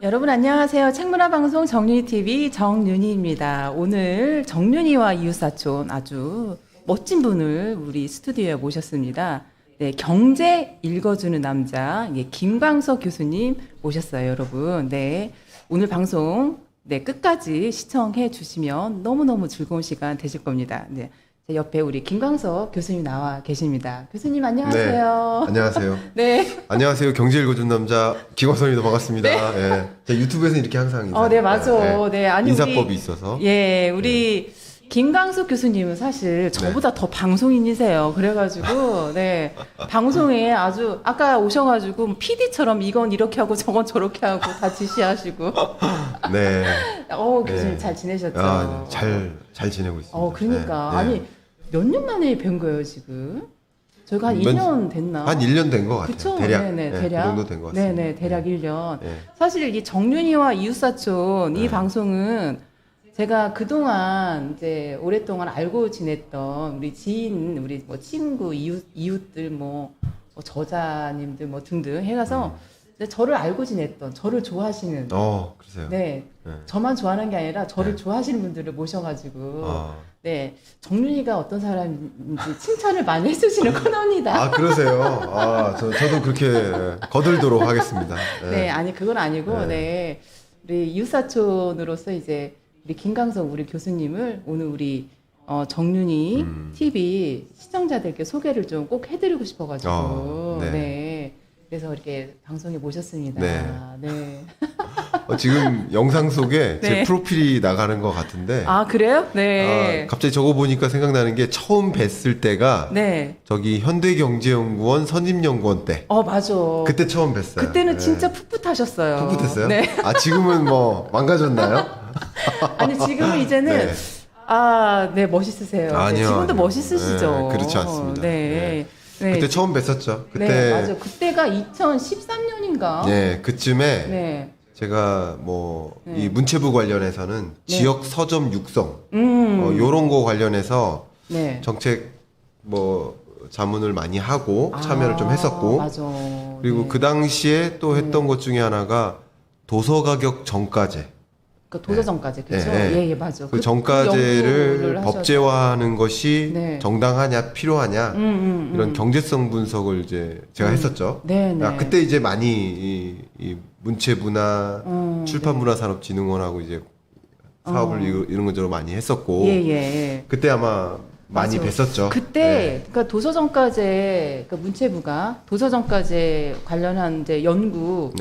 여러분 안녕하세요. 책문화방송 정윤희TV 정윤희입니다. 오늘 정윤희와 이웃사촌 아주 멋진 분을 우리 스튜디오에 모셨습니다. 네, 경제 읽어주는 남자 김광석 교수님 모셨어요, 여러분. 네, 오늘 방송 끝까지 시청해 주시면 너무너무 즐거운 시간 되실 겁니다. 네, 제 옆에 우리 김광석 교수님 나와 계십니다. 교수님 안녕하세요. 네, 안녕하세요. 네. 안녕하세요. 경제 읽어준 남자 김광석입니다. 반갑습니다. 네. 예. 제가 유튜브에서 이렇게 항상 인사. 네, 맞아. 네, 아니 인사법이 있어서. 예, 우리 김광석 교수님은 사실 저보다 더 방송인이세요. 그래가지고 네, 방송에 아주 아까 오셔가지고 PD처럼 이건 이렇게 하고 저건 저렇게 하고 다 지시하시고. 네. 교수님 네. 잘 지내셨죠? 아, 잘 지내고 있습니다. 그러니까 네. 아니 몇 년 만에 뵌 거예요 지금? 저희가 한 2년 됐나? 한 1년 된 것 같아요. 그쵸? 대략. 네네, 네, 대략. 그 정도 된 것 같습니다. 네네, 대략 1년. 네. 사실 이 정윤이와 이웃사촌 이 네. 방송은 제가 그동안 이제 오랫동안 알고 지냈던 우리 지인, 우리 뭐 친구, 이웃들, 뭐 저자님들 뭐 등등 해가서 이제 저를 알고 지냈던, 저를 좋아하시는, 그러세요. 네, 네. 저만 좋아하는 게 아니라 저를 네. 좋아하시는 분들을 모셔가지고, 아. 네, 정윤이가 어떤 사람인지 칭찬을 많이 해주시는 코너입니다. 아, 그러세요. 저도 그렇게 거들도록 하겠습니다. 네, 아니 그건 아니고, 네. 네, 우리 이웃사촌으로서 이제 우리 김광석 우리 교수님을 오늘 우리 정윤희 TV 시청자들께 소개를 좀 꼭 해드리고 싶어가지고, 네. 네, 그래서 이렇게 방송에 모셨습니다. 네. 네. 지금 영상 속에 제 네. 프로필이 나가는 것 같은데. 아 그래요? 네. 갑자기 저거 보니까 생각나는 게 처음 뵀을 때가 네. 저기 현대경제연구원 선임연구원 때. 맞아. 그때 처음 뵀어요. 그때는 네. 진짜 풋풋하셨어요. 풋풋했어요? 네. 지금은 뭐 망가졌나요? 아니 지금은 이제는 네. 네 멋있으세요. 네, 아니요, 지금도 아니요. 멋있으시죠. 네, 그렇지 않습니다. 네. 네. 그때 처음 뵀었죠. 그때 네, 맞아. 그때가 2013년인가? 네, 그쯤에 네. 제가 뭐 이 네. 문체부 관련해서는 네. 지역 서점 육성 요런 요런 거 관련해서 네. 정책 뭐 자문을 많이 하고 참여를 좀 했었고 맞아. 그리고 네. 그 당시에 또 했던 것 중에 하나가 도서 가격 정가제. 그 도서정까지 그렇죠? 네. 예, 맞아. 그 정가제를 연구를 법제화하는 것이 네. 정당하냐 필요하냐 이런 경제성 분석을 이제 제가 했었죠. 네, 네. 그때 이제 많이 이 문체부나 네. 출판문화산업진흥원하고 이제 사업을 이런저런 많이 했었고 예, 예. 그때 아마 많이 맞아. 뵀었죠. 그때 그러니까 도서정가제 그 문체부가 도서정가제 관련한 이제 연구를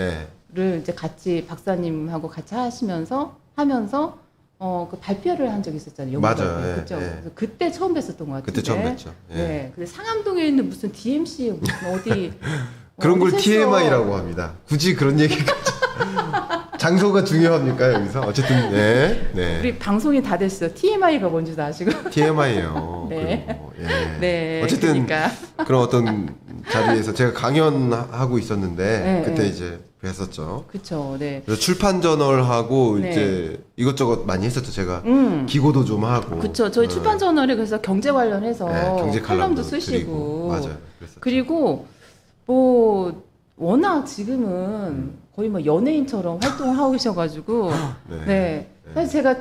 네. 이제 같이 박사님하고 같이 하면서 그 발표를 한 적이 있었잖아요. 맞아요. 예, 그렇죠. 예. 그래서 그때 처음 뵀었던 것 같은데. 그때 처음 뵀죠. 예. 네. 근데 상암동에 있는 무슨 DMC 무슨 어디 그런 걸 어디서 TMI라고 합니다. 굳이 그런 얘기까지 장소가 중요합니까 여기서? 어쨌든 네. 우리 방송이 다 됐어. TMI가 뭔지도 아시고. TMI예요. 네. 예. 네. 어쨌든 그러니까. 그런 어떤 자리에서 제가 강연하고 있었는데 네, 그때 네. 이제 뵀었죠. 그렇죠. 네. 그래서 출판 저널하고 네. 이제 이것저것 많이 했었죠. 제가 음. 기고도 좀 하고. 그렇죠. 저희 출판 저널에 그래서 경제 관련해서 네, 경제 칼럼도 칼럼도 쓰시고. 드리고. 맞아요. 그랬었죠. 그리고 뭐 워낙 지금은 거의 뭐 연예인처럼 활동을 하고 계셔가지고 네. 사실 제가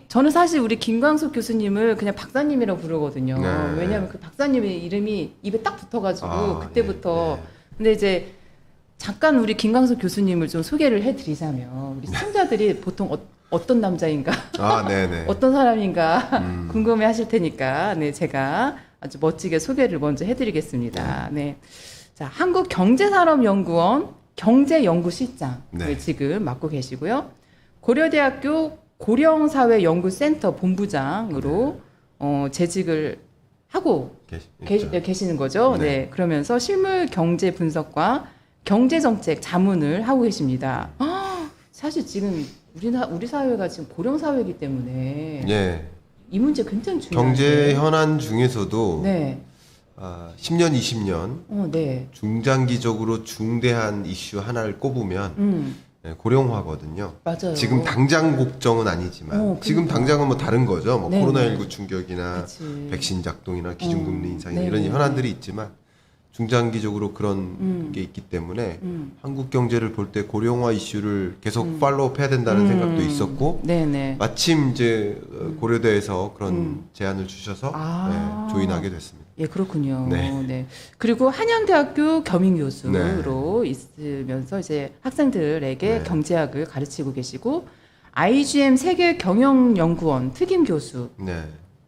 저는 사실 우리 김광석 교수님을 그냥 박사님이라고 부르거든요. 네. 왜냐하면 그 박사님의 이름이 입에 딱 붙어가지고 그때부터. 예. 근데 이제 잠깐 우리 김광석 교수님을 좀 소개를 해드리자면 우리 시청자들이 보통 어떤 남자인가, 네네. 어떤 사람인가 궁금해하실 테니까 제가 아주 멋지게 소개를 먼저 해드리겠습니다. 네. 자, 한국경제산업연구원 경제연구실장을 네. 지금 맡고 계시고요. 고려대학교 고령사회연구센터 본부장으로 재직을 하고 계시는 거죠. 네. 네. 그러면서 실물 경제 분석과 경제 정책 자문을 하고 계십니다. 사실 지금 우리 사회가 지금 고령 사회이기 때문에 예. 이 문제 굉장히 중요해요. 경제 현안 중에서도 네. 10년, 20년 네. 중장기적으로 중대한 이슈 하나를 꼽으면 고령화거든요. 맞아요. 지금 당장 걱정은 아니지만 지금 그러니까. 당장은 뭐 다른 거죠. 뭐 네, 코로나19 충격이나 그치. 백신 작동이나 기준금리 인상이나 네, 이런 네. 현안들이 있지만 중장기적으로 그런 게 있기 때문에 한국 경제를 볼 때 고령화 이슈를 계속 팔로우해야 된다는 생각도 있었고 네네. 마침 이제 고려대에서 그런 제안을 주셔서 네, 조인하게 됐습니다. 예, 그렇군요. 네. 네. 그리고 한양대학교 겸임교수로 있으면서 이제 학생들에게 네. 경제학을 가르치고 계시고 IGM 세계경영연구원 특임 교수. 네,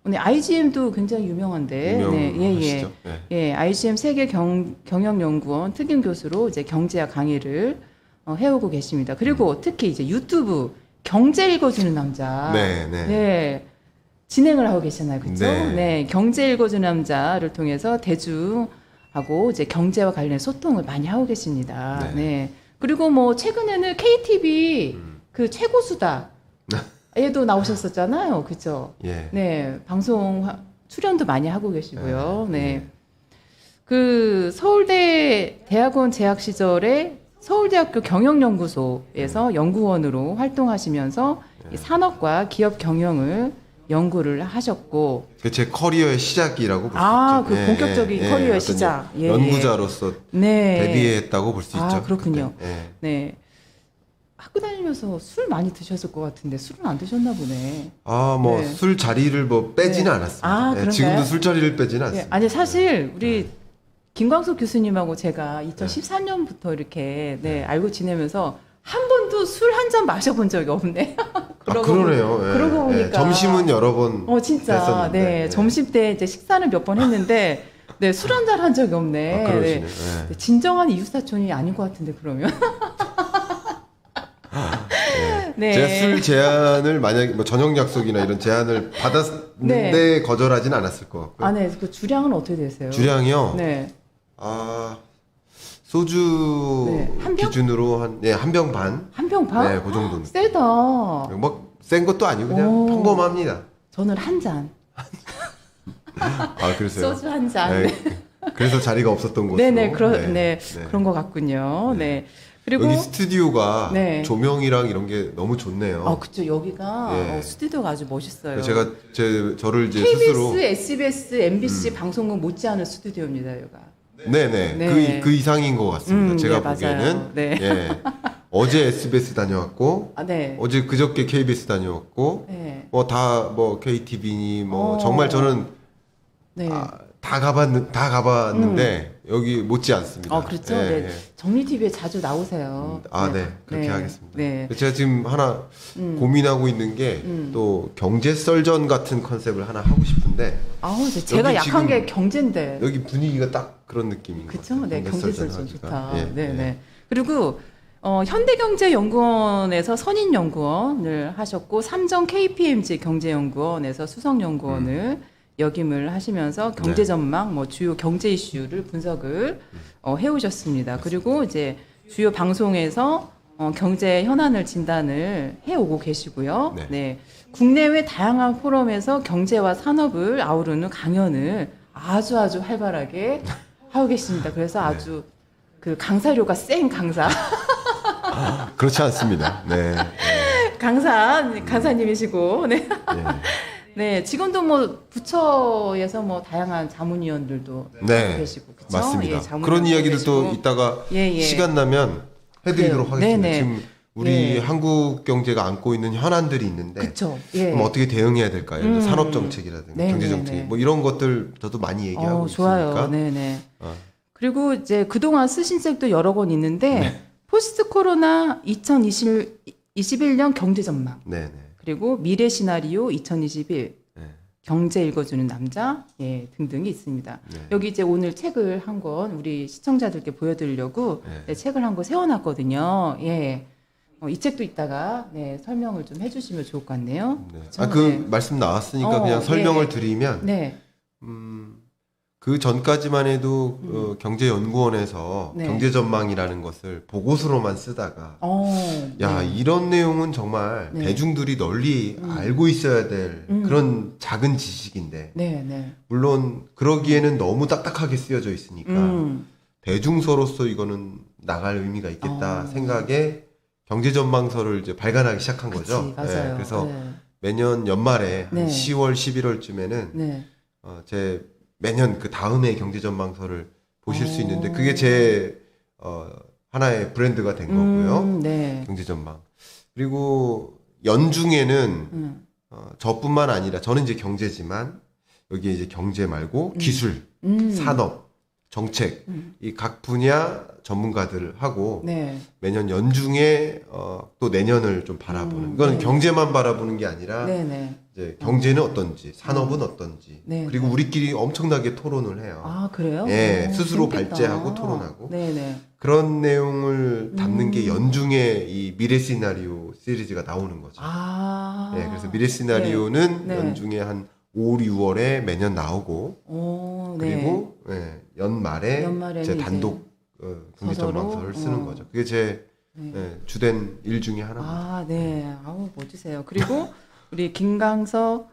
네, IGM도 굉장히 유명한데. 네, 예, 예. 유명하시죠? 네. 예, IGM 세계경영연구원 특임 교수로 이제 경제학 강의를 해오고 계십니다. 그리고 특히 이제 유튜브 경제 읽어주는 남자. 네, 네. 네. 진행을 하고 계시잖아요. 그렇죠? 네. 네. 경제 읽어주는 남자를 통해서 대중하고 이제 경제와 관련 소통을 많이 하고 계십니다. 네. 네. 그리고 뭐 최근에는 KTV 그 최고수다. 에도 나오셨었잖아요. 그죠? 예. 네. 방송 출연도 많이 하고 계시고요. 네. 네. 그 서울대 대학원 재학 시절에 서울대학교 경영연구소에서 연구원으로 활동하시면서 이 산업과 기업 경영을 연구를 하셨고, 그 제 커리어의 시작이라고 볼 수 아, 있죠. 그 본격적인 커리어의 어떤 시작. 예, 연구자로서 네. 데뷔했다고 볼 수 아, 있죠. 그렇군요. 그때. 예. 네. 학교 다니면서 술 많이 드셨을 것 같은데 술은 안 드셨나 보네. 아, 뭐 네. 술 자리를 뭐 빼지는 네. 않았습니다. 아, 예, 그런가요? 지금도 술 자리를 빼지는 예, 않습니다. 아니 사실 우리 김광석 교수님하고 제가 2014년부터 이렇게 네, 알고 지내면서 한 번도 술 한 잔 마셔본 적이 없네. 그러네요. 예. 그러고 보니까 예, 점심은 여러 번 진짜 했었는데. 네, 예. 점심 때 이제 식사는 몇 번 했는데 네, 술 한 잔 한 적이 없네. 아, 그러시네. 네. 예. 네, 진정한 이웃사촌이 아닌 것 같은데 그러면. 예. 네. 제가 술 제안을 만약에 뭐 저녁 약속이나 이런 제안을 받았는데 거절하진 않았을 것 같고요. 아, 네. 그 주량은 어떻게 되세요? 주량이요? 네. 아, 소주 네. 한 병? 기준으로 한 병 반? 한 병 반? 네, 그 정도는. 세다. 뭐 센 것도 아니고 그냥 오. 평범합니다. 저는 한 잔. 아, 그러세요? 소주 한 잔. 네. 그래서 자리가 없었던 곳으로. 네네, 네. 그런 것 같군요. 네. 그리고, 여기 스튜디오가 네. 조명이랑 이런 게 너무 좋네요. 그쵸. 여기가 예. 스튜디오가 아주 멋있어요. 제가 저를 이제 KBS, 스스로 SBS, MBC 방송국 못지않은 스튜디오입니다, 여기가. 네네 네. 그 이상인 것 같습니다. 제가 네, 보기에는 맞아요. 네. 예. 어제 SBS 다녀왔고 아, 네. 어제 그저께 KBS 다녀왔고 네. 뭐 다 뭐 KTV니 뭐 어. 정말 저는 네. 다 가봤는데 여기 못지 않습니다. 그렇죠. 예, 네. 예. 정리TV에 자주 나오세요. 네, 그렇게 하겠습니다. 네. 제가 지금 하나 고민하고 있는 게 또 경제 썰전 같은 컨셉을 하나 하고 싶은데 제가 여기 약한 지금 게 경제인데. 여기 분위기가 딱 그런 느낌인 것 그쵸? 같아요. 네, 경제설전 하기가. 좋다. 예, 네, 예. 네. 그리고 현대경제연구원에서 선임연구원을 하셨고 삼정 KPMG 경제연구원에서 수석연구원을 역임을 하시면서 경제 네. 전망, 뭐 주요 경제 이슈를 분석을 해오셨습니다. 그리고 이제 주요 방송에서 경제 현안을 진단을 해오고 계시고요. 네. 네. 국내외 다양한 포럼에서 경제와 산업을 아우르는 강연을 아주 활발하게 하고 계십니다. 그래서 아주 그 강사료가 센 강사. 그렇지 않습니다. 네. 강사님이시고, 네. 예. 네, 지금도 뭐 부처에서 뭐 다양한 자문위원들도 네. 하고 계시고, 그쵸? 맞습니다. 예, 자문위원도 그런 이야기들도 계시고. 이따가 예, 예. 시간 나면 해드리도록 그래요. 하겠습니다. 네네. 지금 우리 예. 한국 경제가 안고 있는 현안들이 있는데 그쵸. 예. 그럼 어떻게 대응해야 될까요? 예를 들어 산업 정책이라든가 네, 경제 네, 정책 네. 뭐 이런 것들 저도 많이 얘기하고 좋아요. 있으니까 네네. 어. 그리고 이제 그동안 쓰신 책도 여러 권 있는데, 네. 포스트 코로나 2021년 경제 전망, 네네. 그리고 미래 시나리오 2021, 네. 경제 읽어주는 남자, 예, 등등이 있습니다. 네. 여기 이제 오늘 책을 한 권 우리 시청자들께 보여드리려고 네. 네, 책을 한 권 세워놨거든요. 예. 이 책도 이따가 네, 설명을 좀 해주시면 좋을 것 같네요. 네. 그쵸? 그 네. 말씀 나왔으니까 그냥 네. 설명을 드리면 네. 그 전까지만 해도 경제연구원에서 네. 경제전망이라는 것을 보고서로만 쓰다가 야 네. 이런 내용은 정말 네. 대중들이 널리 알고 있어야 될 그런 작은 지식인데 네, 네. 물론 그러기에는 너무 딱딱하게 쓰여져 있으니까 대중서로서 이거는 나갈 의미가 있겠다 생각에 경제전망서를 이제 발간하기 시작한 거죠. 그치, 맞아요. 그래서 네. 매년 연말에 네. 한 10월, 11월쯤에는 네. 제 매년 그 다음에 경제전망서를 보실 수 있는데 그게 제 하나의 브랜드가 된 거고요. 네. 경제전망. 그리고 연중에는 저뿐만 아니라 저는 이제 경제지만 여기에 이제 경제 말고 기술, 산업, 정책 이 각 분야 전문가들하고 네. 매년 연중에 또 내년을 좀 바라보는 이거는 네. 경제만 바라보는 게 아니라 네네. 이제 경제는 어떤지 산업은 어떤지 네. 그리고 우리끼리 엄청나게 토론을 해요. 아, 그래요? 예, 오, 스스로 재밌겠다. 발제하고 토론하고 네네. 그런 내용을 담는 게 연중에 이 미래 시나리오 시리즈가 나오는 거죠. 아. 예, 그래서 미래 시나리오는 네. 연중에 한 5, 6월에 매년 나오고 오, 네. 그리고 예, 연말에 연말에는 제 이제 단독 경제전망서를 서서로? 쓰는 거죠. 그게 제 네. 예, 주된 일 중에 하나입니다. 아, 네. 아우, 멋지세요. 그리고 우리 김강석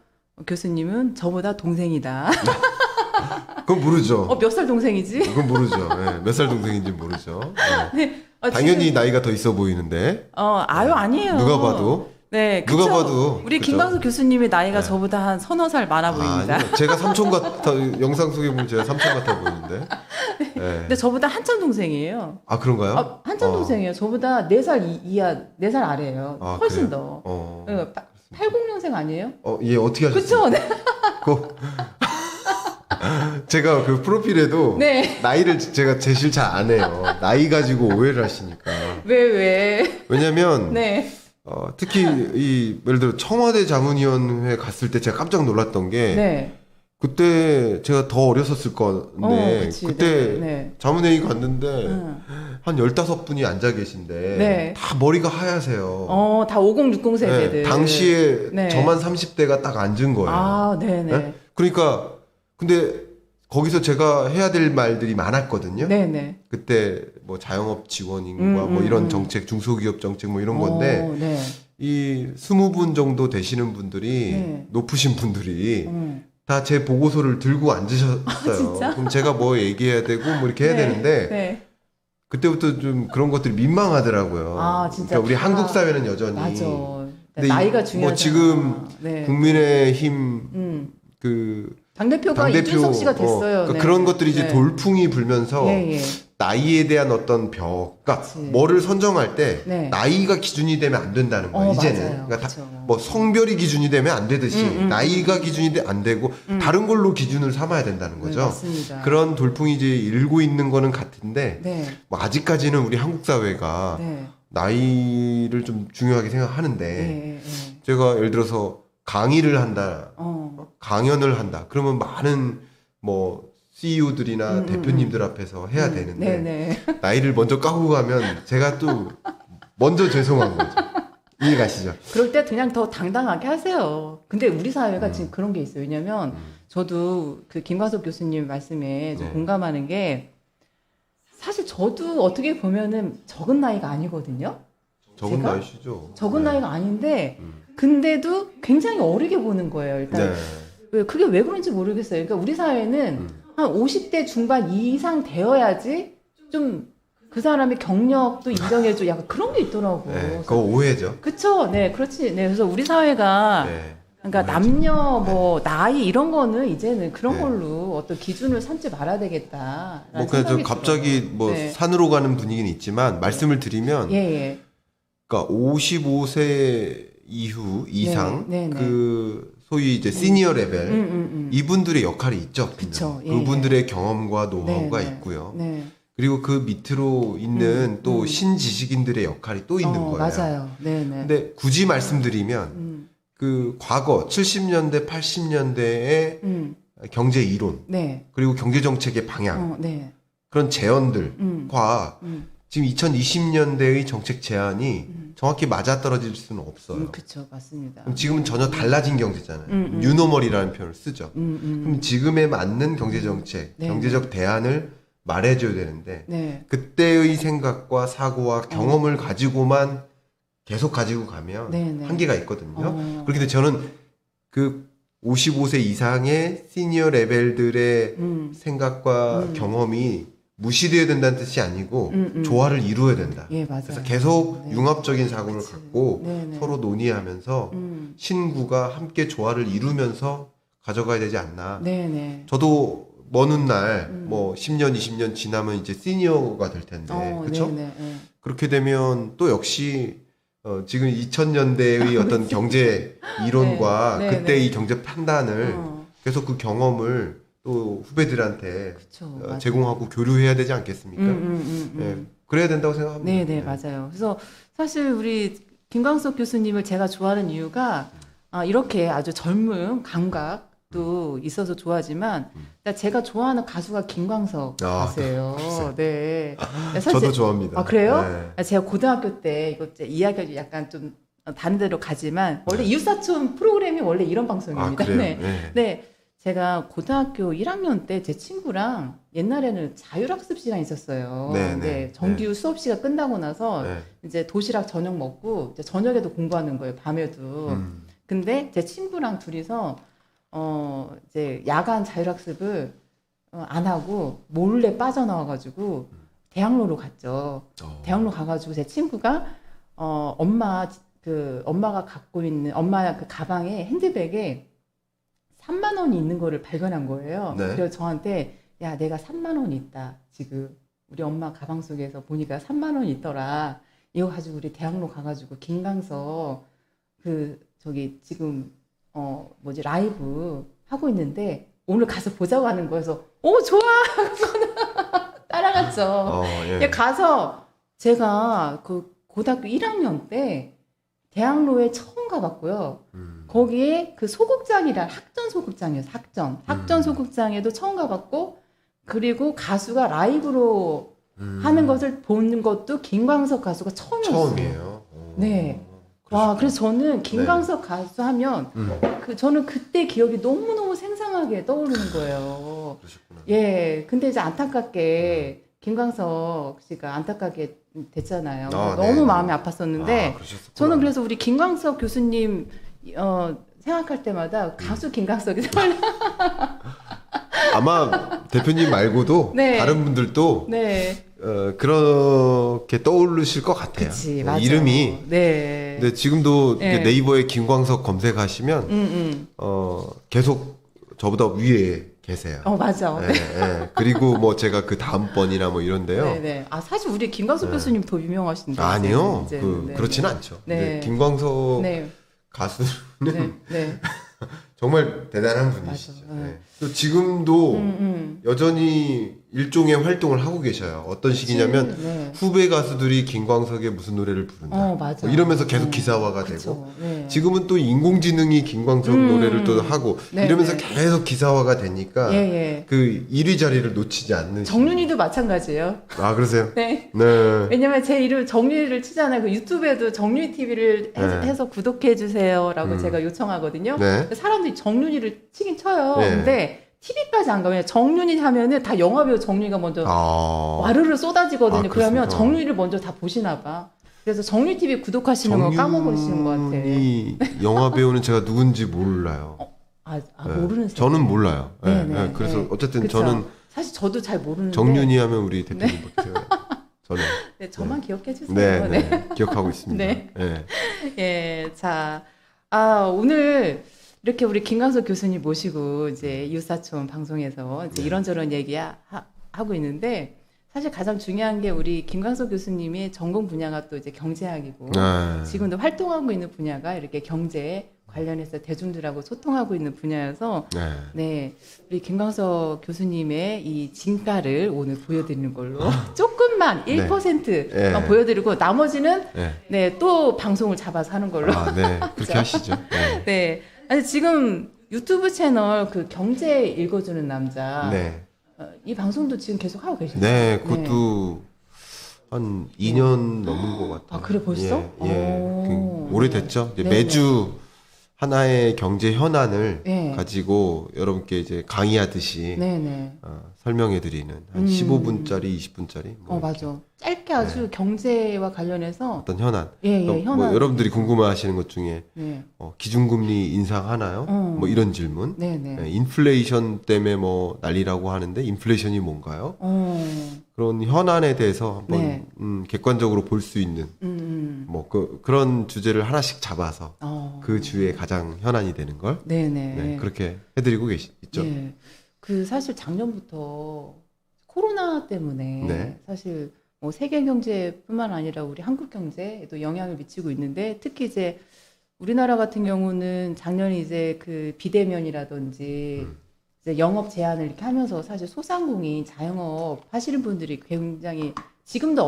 교수님은 저보다 동생이다. 그건 모르죠. 몇 살 동생이지? 그건 모르죠. 예, 몇 살 동생인지 모르죠. 예. 아, 당연히 지금, 나이가 더 있어 보이는데 아유, 아니에요. 누가 봐도 네, 누가 그쵸? 봐도 우리 그죠? 김강석 교수님의 나이가 네. 저보다 한 서너 살 많아 보입니다. 아니요. 제가 삼촌 같아 영상 속에 보면 제가 삼촌 같아 보이는데. 예. 근데 저보다 한참 동생이에요. 아 그런가요? 아, 한참 동생이에요. 저보다 4살 이하, 4살 아래예요. 아, 훨씬 그래요? 더. 80년생 아니에요? 예 어떻게 하셨어요? 그쵸? 네. 제가 그 프로필에도 네. 나이를 제가 제시를 잘 안 해요. 나이 가지고 오해를 하시니까. 왜? 왜냐면 네. 특히 이 예를 들어 청와대 자문위원회 갔을 때 제가 깜짝 놀랐던 게 네. 그때 제가 더 어렸었을 건데 그치. 그때 네. 자문회의 갔는데 응. 한 15분이 앉아 계신데 네. 다 머리가 하얗세요. 다 5060 세대들. 네, 당시에 네. 저만 30대가 딱 앉은 거예요. 아, 네네. 네? 그러니까 근데 거기서 제가 해야 될 말들이 많았거든요. 네네. 그때 뭐 자영업 지원인과 뭐 이런 정책, 중소기업 정책 뭐 이런 건데 네. 이 20분 정도 되시는 분들이 네. 높으신 분들이 음. 다 제 보고서를 들고 앉으셨어요. 진짜? 그럼 제가 뭐 얘기해야 되고 뭐 이렇게 해야 네. 되는데 네. 그때부터 좀 그런 것들이 민망하더라고요. 아, 진짜. 그러니까 우리 다- 한국 사회는 여전히 맞아. 근데 나이가 뭐 중요하잖아. 지금 네. 국민의힘 그 당대표가 이준석 씨가 됐어요. 그러니까 네. 그런 것들이 이제 네. 돌풍이 불면서 예, 예. 나이에 대한 어떤 벽, 그러니까 그치. 뭐를 선정할 때 네. 나이가 기준이 되면 안 된다는 거예요. 이제는 맞아요. 그러니까 그쵸. 뭐 성별이 기준이 되면 안 되듯이 나이가 기준이 안 되고 다른 걸로 기준을 삼아야 된다는 네, 거죠. 맞습니다. 그런 돌풍이 이제 일고 있는 거는 같은데 네. 뭐 아직까지는 우리 한국 사회가 네. 나이를 좀 중요하게 생각하는데 네. 제가 예를 들어서 강의를 한다, 강연을 한다. 그러면 많은 뭐 CEO들이나 대표님들 앞에서 해야 되는데 네. 나이를 먼저 까고 가면 제가 또 먼저 죄송한 거죠. 이해 가시죠? 그럴 때 그냥 더 당당하게 하세요. 근데 우리 사회가 지금 그런 게 있어요. 왜냐면 저도 그 김광석 교수님 말씀에 좀 네. 공감하는 게 사실 저도 어떻게 보면은 적은 나이가 아니거든요. 적은 제가? 나이시죠? 적은 네. 나이가 아닌데 근데도 굉장히 어리게 보는 거예요. 일단 네. 그게 왜 그런지 모르겠어요. 그러니까 우리 사회는 한 50대 중반 이상 되어야지 좀 그 사람의 경력도 인정해줘. 약간 그런 게 있더라고. 네. 그거 오해죠. 그쵸? 네, 그렇지. 네, 그래서 우리 사회가 네. 그러니까 오해죠. 남녀 뭐 나이 이런 거는 이제는 그런 네. 걸로 어떤 기준을 삼지 말아야 되겠다. 뭐 그냥 저 갑자기 뭐 네. 산으로 가는 분위기는 있지만 말씀을 드리면 예. 그러니까 55세 이후 이상 네, 네, 그 소위 이제 시니어 레벨 이분들의 역할이 있죠. 그쵸. 예, 그분들의 경험과 노하우가 네, 네. 있고요. 네. 그리고 그 밑으로 있는 또 신지식인들의 역할이 또 있는 거예요. 맞아요. 네, 네. 근데 굳이 말씀드리면 그 과거 70년대, 80년대의 경제 이론 네. 그리고 경제 정책의 방향 네. 그런 제언들과 지금 2020년대의 정책 제안이 정확히 맞아떨어질 수는 없어요. 그쵸, 맞습니다. 그럼 지금은 전혀 달라진 경제잖아요. 뉴노멀이라는 표현을 쓰죠. 그럼 지금에 맞는 경제 정책, 네, 경제적 대안을 말해줘야 되는데 네. 그때의 생각과 사고와 경험을 가지고만 계속 가지고 가면 네, 네. 한계가 있거든요. 그렇기 때문에 저는 그 55세 이상의 시니어 레벨들의 생각과 경험이 무시되어야 된다는 뜻이 아니고 조화를 이루어야 된다. 예, 맞아요. 그래서 계속 네. 융합적인 사고를 갖고 네, 네. 서로 논의하면서 신구가 함께 조화를 이루면서 가져가야 되지 않나. 네, 네. 저도 먼 훗날 뭐 10년, 20년 지나면 이제 시니어가 될 텐데, 그렇죠? 네네. 그렇게 되면 또 역시 지금 2000년대의 어떤 경제 이론과 네, 그때 네. 이 경제 판단을 계속 그 경험을 또 후배들한테 그쵸, 맞아요. 제공하고 교류해야 되지 않겠습니까? 예, 그래야 된다고 생각합니다. 네네, 맞아요. 그래서 사실 우리 김광석 교수님을 제가 좋아하는 이유가 이렇게 아주 젊은 감각도 있어서 좋아하지만 제가 좋아하는 가수가 김광석 가수예요. 네. 사실 저도 좋아합니다. 그래요? 네. 제가 고등학교 때 이거 이야기가 약간 좀 다른 데로 가지만 원래 이웃사촌 프로그램이 원래 이런 방송입니다. 그래요? 네. 네. 네. 제가 고등학교 1학년 때 제 친구랑 옛날에는 자율학습 시간이 있었어요. 네, 네, 정규 수업 시간 끝나고 나서 네. 이제 도시락 저녁 먹고 이제 저녁에도 공부하는 거예요. 밤에도. 근데 제 친구랑 둘이서 이제 야간 자율학습을 안 하고 몰래 빠져나와가지고 대학로로 갔죠. 대학로 가가지고 제 친구가 엄마가 갖고 있는 엄마 그 가방에 핸드백에 3만 원이 있는 거를 발견한 거예요. 네. 그래서 저한테 야 내가 3만 원이 있다 지금 우리 엄마 가방 속에서 보니까 3만 원이 있더라. 이거 가지고 우리 대학로 가가지고 김광석 저기 지금 라이브 하고 있는데 오늘 가서 보자고 하는 거여서 좋아 따라갔죠. 예. 가서 제가 그 고등학교 1학년 때 대학로에 처음 가봤고요. 거기에 그 소극장이란 학전 소극장이었어요. 학전 소극장에도 처음 가봤고 그리고 가수가 라이브로 하는 것을 보는 것도 김광석 가수가 처음이었어요. 처음이에요. 네. 와, 그래서 저는 김광석 가수 하면 저는 그때 기억이 너무너무 생생하게 떠오르는 거예요. 그러셨구나. 예. 근데 이제 안타깝게 김광석 씨가 안타깝게 됐잖아요. 너무 네. 마음이 아팠었는데 그러셨구나. 저는 그래서 우리 김광석 교수님 생각할 때마다 가수 김광석이 생각나. 아마 대표님 말고도 네. 다른 분들도 네. 그렇게 떠오르실 것 같아요. 그치, 맞아요. 이름이. 네. 근데 지금도 네. 네이버에 김광석 검색하시면 계속 저보다 위에 계세요. 맞아. 예, 예. 그리고 뭐 제가 그 다음번이나 뭐 이런데요. 네네. 사실 우리 김광석 교수님 더 유명하신데. 아니요. 이제는. 네. 그렇지는 않죠. 네. 근데 김광석 네. 가수는 네. 네. 정말 대단한 분이시죠. 맞아. 네. 또 지금도 여전히 일종의 활동을 하고 계셔요. 어떤 식이냐면 네. 후배 가수들이 김광석의 무슨 노래를 부른다. 맞아. 뭐 이러면서 계속 기사화가 그쵸. 되고 네. 지금은 또 인공지능이 김광석 노래를 또 하고 네, 이러면서 네. 계속 기사화가 되니까 예. 그 1위 자리를 놓치지 않는 정윤이도 마찬가지예요. 그러세요? 네. 네. 왜냐면 제 이름 정윤이를 치잖아요. 그 유튜브에도 정윤이 TV를 해서 구독해 주세요라고 제가 요청하거든요. 네. 사람들이 정윤이를 치긴 쳐요. 네. 근데 TV까지 안 가면 정윤이 하면은 다 영화배우 정윤이가 먼저 와르르 쏟아지거든요. 그러면 그렇습니까? 정윤이를 먼저 다 보시나 봐. 그래서 정윤이 TV 구독하시는 거 까먹으시는 것 같아. 이 영화 배우는 제가 누군지 몰라요. 네. 네. 모르는 저는 몰라요. 네, 네, 네. 그래서 네. 어쨌든 그쵸. 저는 사실 저도 잘 모르는데 정윤이 하면 우리 대표님밖에 저는 네, 저만 기억해 주세요. 네, 네. 네. 기억하고 있습니다. 네. 네. 예, 자, 오늘 이렇게 우리 김광석 교수님 모시고 이제 이웃사촌 방송에서 이제 이런저런 얘기 하고 있는데 사실 가장 중요한 게 우리 김광석 교수님의 전공 분야가 또 이제 경제학이고 네. 지금도 활동하고 있는 분야가 이렇게 경제 관련해서 대중들하고 소통하고 있는 분야여서 네. 네, 우리 김광석 교수님의 이 진가를 오늘 보여드리는 걸로 조금만 1% 네. 만 보여드리고 나머지는 네. 네, 또 방송을 잡아서 하는 걸로. 네. 그렇게 하시죠. 네. 네, 아니 지금 유튜브 채널 그 경제 읽어주는 남자 네. 이 방송도 지금 계속 하고 계시죠? 네, 그것도 한 2년 넘은 것 같아요. 그래 벌써? 예, 예. 오래됐죠. 이제 네, 매주 하나의 경제 현안을 네. 가지고 여러분께 이제 강의하듯이 네네. 설명해드리는 한 15분짜리, 20분짜리 맞아. 짧게 아주 경제와 관련해서 어떤 현안. 예, 뭐 현안. 여러분들이 궁금해하시는 것 중에 네, 기준금리 인상하나요? 뭐 이런 질문. 네네. 네, 인플레이션 때문에 뭐 난리라고 하는데 인플레이션이 뭔가요? 그런 현안에 대해서 한번 네. 객관적으로 볼 수 있는 뭐 그런 주제를 하나씩 잡아서 그 주에 가장 현안이 되는 걸 네네. 네, 그렇게 해드리고 있죠. 예. 그 사실 작년부터 코로나 때문에 네. 사실 뭐 세계 경제뿐만 아니라 우리 한국 경제에도 영향을 미치고 있는데 특히 이제 우리나라 같은 경우는 작년에 이제 그 비대면이라든지 이제 영업 제한을 이렇게 하면서 사실 소상공인 자영업 하시는 분들이 굉장히 지금도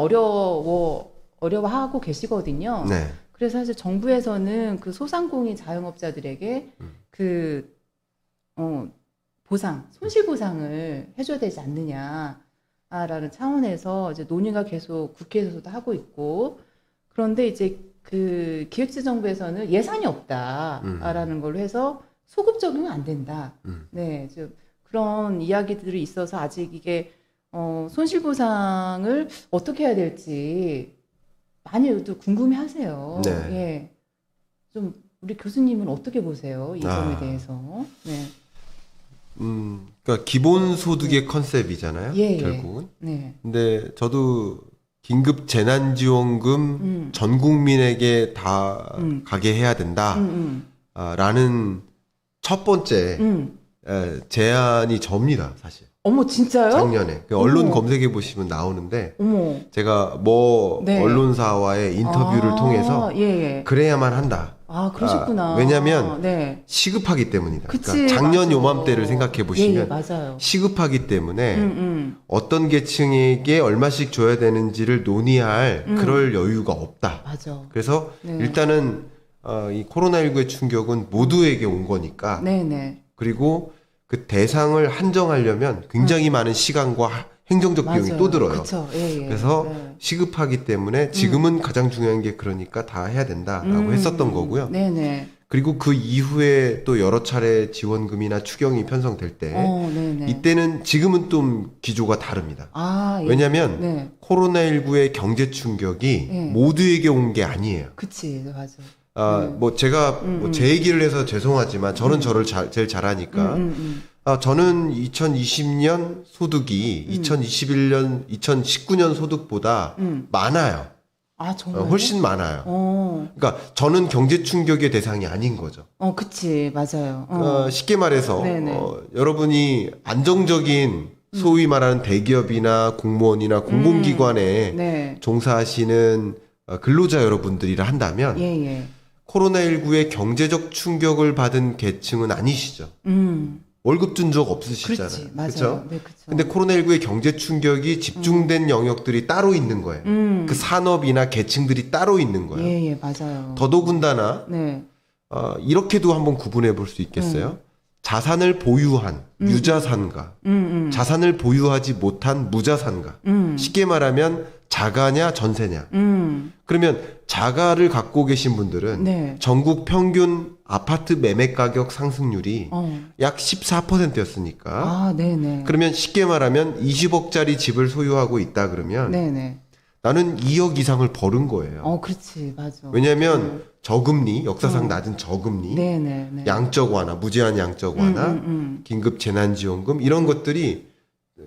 어려워하고 계시거든요. 네. 그래서 사실 정부에서는 그 소상공인 자영업자들에게 그 보상, 손실 보상을 해줘야 되지 않느냐라는 차원에서 이제 논의가 계속 국회에서도 하고 있고, 그런데 이제 그 기획재정부에서는 예산이 없다라는 걸로 해서 소급 적용은 안 된다. 네, 좀 그런 이야기들이 있어서 아직 이게 손실 보상을 어떻게 해야 될지 많이들 궁금해하세요. 네. 예, 좀 우리 교수님은 어떻게 보세요? 이 점에 대해서? 네. 그러니까 기본소득의 컨셉이잖아요. 예, 예. 결국은. 네. 근데 저도 긴급 재난지원금 전 국민에게 다 가게 해야 된다. 라는 첫 번째 제안이 접니다, 사실. 어머, 진짜요? 작년에. 그 언론 어머. 검색해 보시면 나오는데, 어머. 제가 네. 언론사와의 인터뷰를 통해서 예, 예. 그래야만 한다. 아, 그러셨구나. 왜냐면 네. 시급하기 때문이다. 그치, 그러니까 작년 맞아. 요맘때를 생각해 보시면 예, 예, 맞아요. 시급하기 때문에 어떤 계층에게 얼마씩 줘야 되는지를 논의할 그럴 여유가 없다. 맞아. 그래서 네. 일단은 이 코로나19의 충격은 모두에게 온 거니까, 네네. 그리고 그 대상을 한정하려면 굉장히 많은 시간과 행정적 비용이 맞아요. 또 들어요. 그쵸. 예, 예. 그래서 네. 시급하기 때문에 지금은 가장 중요한 게 그러니까 다 해야 된다라고 했었던 거고요. 네네. 그리고 그 이후에 또 여러 차례 지원금이나 추경이 편성될 때 네네. 이때는 지금은 좀 기조가 다릅니다. 아, 예. 왜냐하면 네. 코로나19의 경제 충격이 예. 모두에게 온 게 아니에요. 그치, 맞아. 뭐 제가 뭐제 얘기를 해서 죄송하지만 저는 저를 제일 잘하니까 저는 2020년 소득이 2021년, 2019년 소득보다 많아요. 아, 정말. 훨씬 많아요. 그러니까 저는 경제 충격의 대상이 아닌 거죠. 그치, 맞아요. 쉽게 말해서 네네. 여러분이 안정적인 소위 말하는 대기업이나 공무원이나 공공기관에 네. 종사하시는 근로자 여러분들이라 한다면 예, 예. 코로나19의 경제적 충격을 받은 계층은 아니시죠. 월급 준 적 없으시잖아요. 그렇지, 맞아요. 그렇죠? 네, 그쵸. 근데 코로나19의 경제 충격이 집중된 영역들이 따로 있는 거예요. 그 산업이나 계층들이 따로 있는 거예요. 예, 예, 맞아요. 더더군다나 네. 이렇게도 한번 구분해 볼 수 있겠어요. 자산을 보유한 유자산가, 자산을 보유하지 못한 무자산가. 쉽게 말하면 자가냐 전세냐. 그러면 자가를 갖고 계신 분들은 네. 전국 평균 아파트 매매 가격 상승률이 약 14%였으니까. 아, 네네. 그러면 쉽게 말하면 20억짜리 집을 소유하고 있다 그러면 네네. 나는 2억 이상을 벌은 거예요. 그렇지, 맞아. 왜냐하면 저금리, 역사상 낮은 저금리, 네네. 양적 완화, 무제한 양적 완화, 긴급 재난지원금 이런 것들이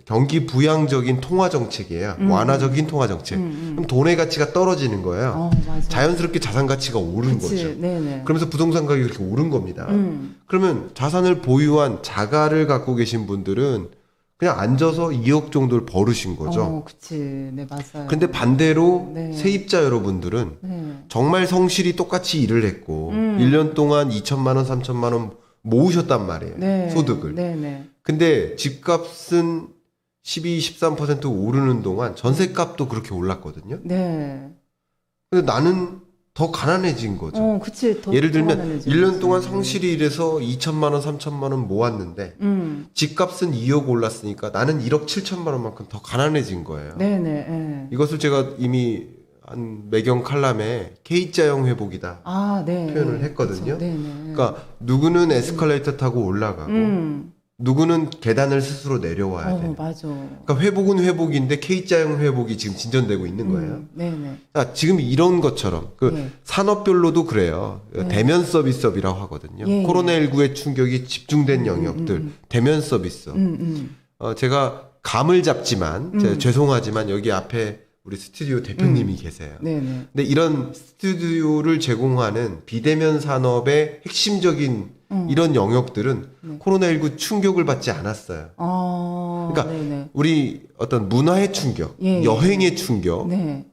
경기 부양적인 통화 정책이에요. 완화적인 통화 정책. 그럼 돈의 가치가 떨어지는 거예요. 맞아. 자연스럽게 자산 가치가 오른 그치, 거죠. 네네. 그러면서 부동산 가격이 이렇게 오른 겁니다. 그러면 자산을 보유한 자가를 갖고 계신 분들은 그냥 앉아서 2억 정도를 벌으신 거죠. 그치, 네, 맞아요. 근데 반대로 네. 세입자 여러분들은 네. 정말 성실히 똑같이 일을 했고 1년 동안 2천만 원, 3천만 원 모으셨단 말이에요. 네. 소득을. 네네. 근데 집값은 12, 13% 오르는 동안 전세값도 그렇게 올랐거든요. 네. 근데 나는 더 가난해진 거죠. 그치. 더 예를 들면 가난해지는 1년 거지. 동안 성실히 일해서 2천만 원, 3천만 원 모았는데 집값은 2억 올랐으니까 나는 1억 7천만 원만큼 더 가난해진 거예요. 네네. 네. 이것을 제가 이미 한 매경 칼럼에 K자형 회복이다 아, 네. 표현을 했거든요. 그쵸. 네네. 그러니까 누구는 에스컬레이터 타고 올라가고 누구는 계단을 스스로 내려와야 돼요. 맞아. 그러니까 회복은 회복인데 K자형 회복이 지금 진전되고 있는 거예요. 네네. 지금 이런 것처럼 그 네. 산업별로도 그래요. 대면 서비스업이라고 하거든요. 예, 예. 코로나19의 충격이 집중된 영역들 대면 서비스업. 제가 감을 잡지만 제가 죄송하지만 여기 앞에 우리 스튜디오 대표님이 계세요. 네네. 근데 이런 스튜디오를 제공하는 비대면 산업의 핵심적인 이런 영역들은 네. 코로나19 충격을 받지 않았어요. 그러니까 네네. 우리 어떤 문화의 충격, 예, 여행의 충격, 네.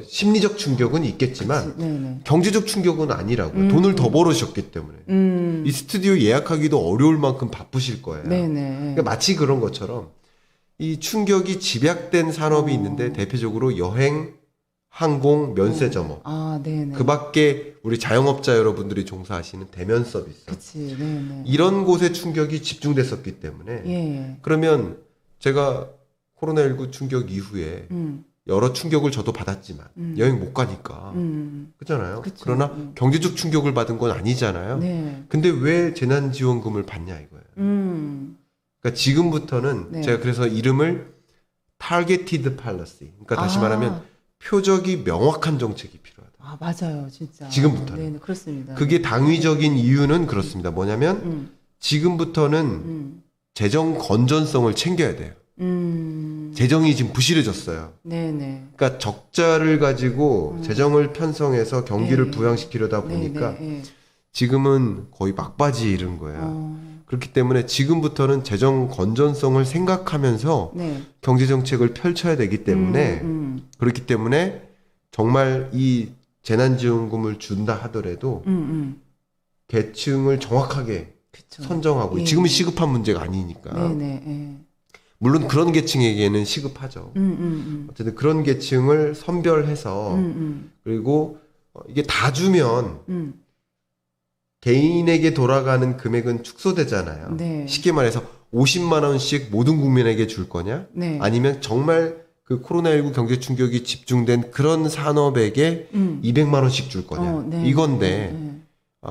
심리적 충격은 있겠지만 네네. 경제적 충격은 아니라고요. 돈을 더 벌으셨기 때문에. 이 스튜디오 예약하기도 어려울 만큼 바쁘실 거예요. 네네. 그러니까 마치 그런 것처럼 이 충격이 집약된 산업이 있는데 대표적으로 여행, 항공, 면세점업. 네네. 그 밖에 우리 자영업자 여러분들이 종사하시는 대면 서비스. 그치, 네네. 이런 곳에 충격이 집중됐었기 때문에 예. 그러면 제가 코로나19 충격 이후에 여러 충격을 저도 받았지만 여행 못 가니까 그렇잖아요. 그쵸. 그러나 경제적 충격을 받은 건 아니잖아요. 네. 근데 왜 재난지원금을 받냐 이거예요. 그러니까 지금부터는 네. 제가 그래서 이름을 targeted policy. 그러니까 다시 말하면 표적이 명확한 정책이 필요하다. 맞아요, 진짜. 지금부터는. 네, 그렇습니다. 그게 당위적인 이유는 그렇습니다. 뭐냐면 지금부터는 재정 건전성을 챙겨야 돼요. 재정이 지금 부실해졌어요. 네네. 그러니까 적자를 가지고 재정을 편성해서 경기를 네. 부양시키려다 보니까 네네. 지금은 거의 막바지에 이른 거예요. 그렇기 때문에 지금부터는 재정 건전성을 생각하면서 네. 경제 정책을 펼쳐야 되기 때문에 그렇기 때문에 정말 이 재난지원금을 준다 하더라도 계층을 정확하게 그쵸. 선정하고 예. 지금은 시급한 문제가 아니니까 네네. 예. 물론 그런 계층에게는 시급하죠. 어쨌든 그런 계층을 선별해서 그리고 이게 다 주면 개인에게 돌아가는 금액은 축소되잖아요. 네. 쉽게 말해서 50만 원씩 모든 국민에게 줄 거냐? 네. 아니면 정말 그 코로나19 경제 충격이 집중된 그런 산업에게 200만 원씩 줄 거냐? 네. 이건데 네.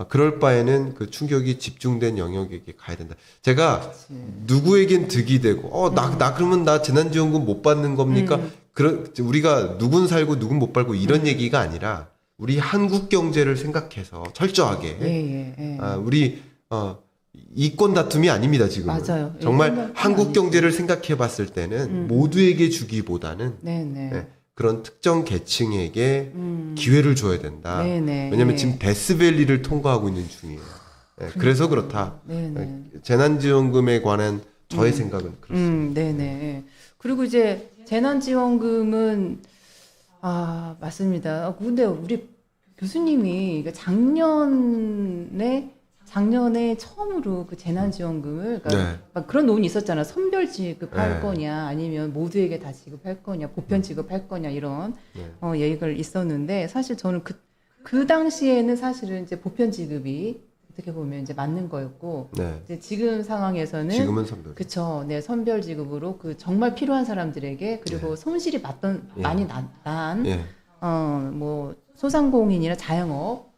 그럴 바에는 그 충격이 집중된 영역에게 가야 된다. 제가 그치. 누구에겐 득이 되고 나 그러면 나 재난지원금 못 받는 겁니까? 우리가 누군 살고 누군 못 받고 이런 얘기가 아니라 우리 한국 경제를 생각해서 철저하게 예. 우리 이권 다툼이 아닙니다 지금. 맞아요. 정말 예, 한국 경제를 생각해봤을 때는 모두에게 주기보다는 네네. 예, 그런 특정 계층에게 기회를 줘야 된다. 네네. 왜냐하면 예. 지금 데스밸리를 통과하고 있는 중이에요. 예, 그래서 그렇다. 네네. 재난지원금에 관한 저의 생각은 그렇습니다. 네네. 그리고 이제 재난지원금은 맞습니다. 근데 우리 교수님이 작년에 처음으로 그 재난지원금을 그러니까 네. 막 그런 논의 있었잖아. 선별 지급할 네. 거냐, 아니면 모두에게 다 지급할 거냐, 보편 지급할 거냐 이런 네. 얘기가 있었는데 사실 저는 그 당시에는 사실은 이제 보편 지급이 어떻게 보면 이제 맞는 거였고 네. 이제 지금 상황에서는 지금은 선별. 그쵸. 네, 선별 지급으로 그 정말 필요한 사람들에게 그리고 손실이 예. 많이 난 예. 뭐 소상공인이나 자영업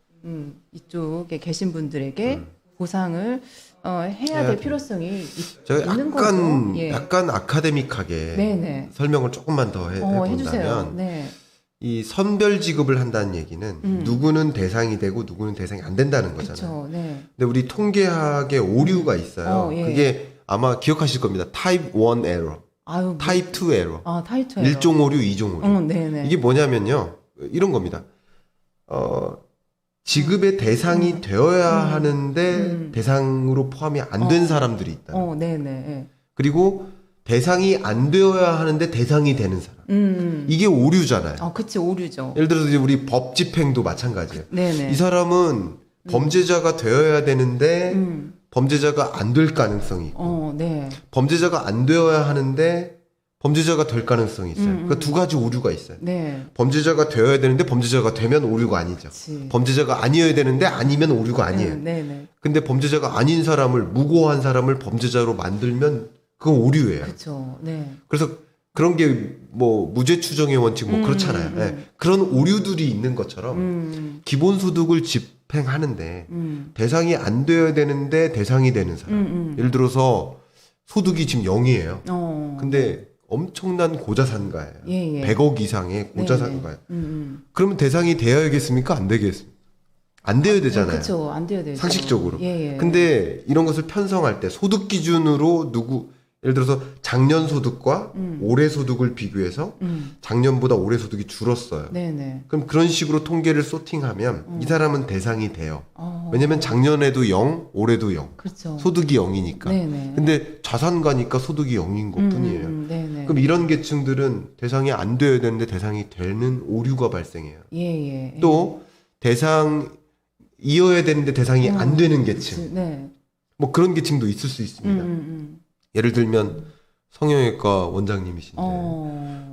이쪽에 계신 분들에게 보상을 해야 될 필요성이 제가 있는 약간 거죠. 예. 약간 아카데믹하게 네네. 설명을 조금만 더 해주세요. 해본다면 네. 이 선별 지급을 한다는 얘기는 누구는 대상이 되고 누구는 대상이 안 된다는 거잖아요. 그쵸. 네. 근데 우리 통계학에 오류가 있어요. 예. 그게 아마 기억하실 겁니다. 타입 1 에러, 아유. 타입 2 에러, 타이틀. 1종 오류, 2종 오류. 네네. 이게 뭐냐면요. 이런 겁니다. 지급의 대상이 되어야 하는데 대상으로 포함이 안 된 사람들이 있다. 네네. 예. 그리고 대상이 안 되어야 하는데 대상이 되는 사람. 이게 오류잖아요. 그치, 오류죠. 예를 들어서 이제 우리 법 집행도 마찬가지예요. 네네. 이 사람은 범죄자가 되어야 되는데 범죄자가 안 될 가능성이 있고 네. 범죄자가 안 되어야 하는데 범죄자가 될 가능성이 있어요. 그러니까 두 가지 오류가 있어요. 네. 범죄자가 되어야 되는데 범죄자가 되면 오류가 아니죠. 그치. 범죄자가 아니어야 되는데 아니면 오류가 아니에요. 네네. 근데 범죄자가 아닌 사람을, 무고한 사람을 범죄자로 만들면 그건 오류예요. 그쵸. 네. 그래서 그런 게 뭐 무죄 추정의 원칙 뭐 그렇잖아요. 예. 그런 오류들이 있는 것처럼 기본소득을 집행하는데 대상이 안 되어야 되는데 대상이 되는 사람. 예를 들어서 소득이 지금 0이에요. 근데 엄청난 고자산가예요. 예. 100억 이상의 고자산가예요. 네네. 그러면 대상이 되어야겠습니까? 안 되겠습니까? 안 되어야 되잖아요. 그쵸. 안 돼야 되죠. 상식적으로. 예. 근데 이런 것을 편성할 때 소득 기준으로 예를 들어서 작년 소득과 올해 소득을 비교해서 작년보다 올해 소득이 줄었어요. 네네. 그럼 그런 식으로 통계를 소팅하면 이 사람은 대상이 돼요. 어. 왜냐면 작년에도 0, 올해도 0. 그렇죠. 소득이 0이니까. 네네. 근데 자산가니까 소득이 0인 것 뿐이에요. 네네. 그럼 이런 계층들은 대상이 안 되어야 되는데 대상이 되는 오류가 발생해요. 예. 또 대상이어야 되는데 대상이 안 되는 계층. 네. 뭐 그런 계층도 있을 수 있습니다. 예를 들면 성형외과 원장님이신데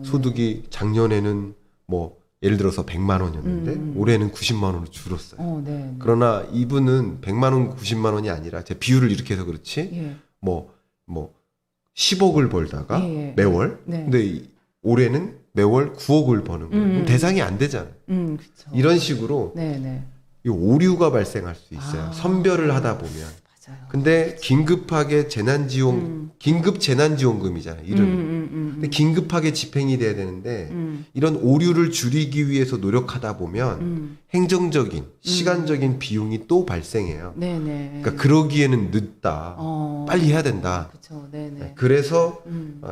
소득이 작년에는 뭐 예를 들어서 100만 원이었는데 올해는 90만 원으로 줄었어요. 네. 그러나 이분은 100만 원, 90만 원이 아니라 제 비율을 이렇게 해서 그렇지 예. 뭐 10억을 벌다가 예. 매월 네. 근데 올해는 매월 9억을 버는 거예요. 그럼 대상이 안 되잖아요. 그렇죠. 이런 식으로 네네. 이 오류가 발생할 수 있어요. 아. 선별을 하다 보면. 맞아요. 근데 긴급하게 긴급 재난지원금이잖아요. 이름이. 근데 긴급하게 집행이 돼야 되는데 이런 오류를 줄이기 위해서 노력하다 보면 행정적인, 시간적인 비용이 또 발생해요. 네네. 그러니까 그러기에는 늦다. 빨리 해야 된다. 그렇죠. 네네. 그래서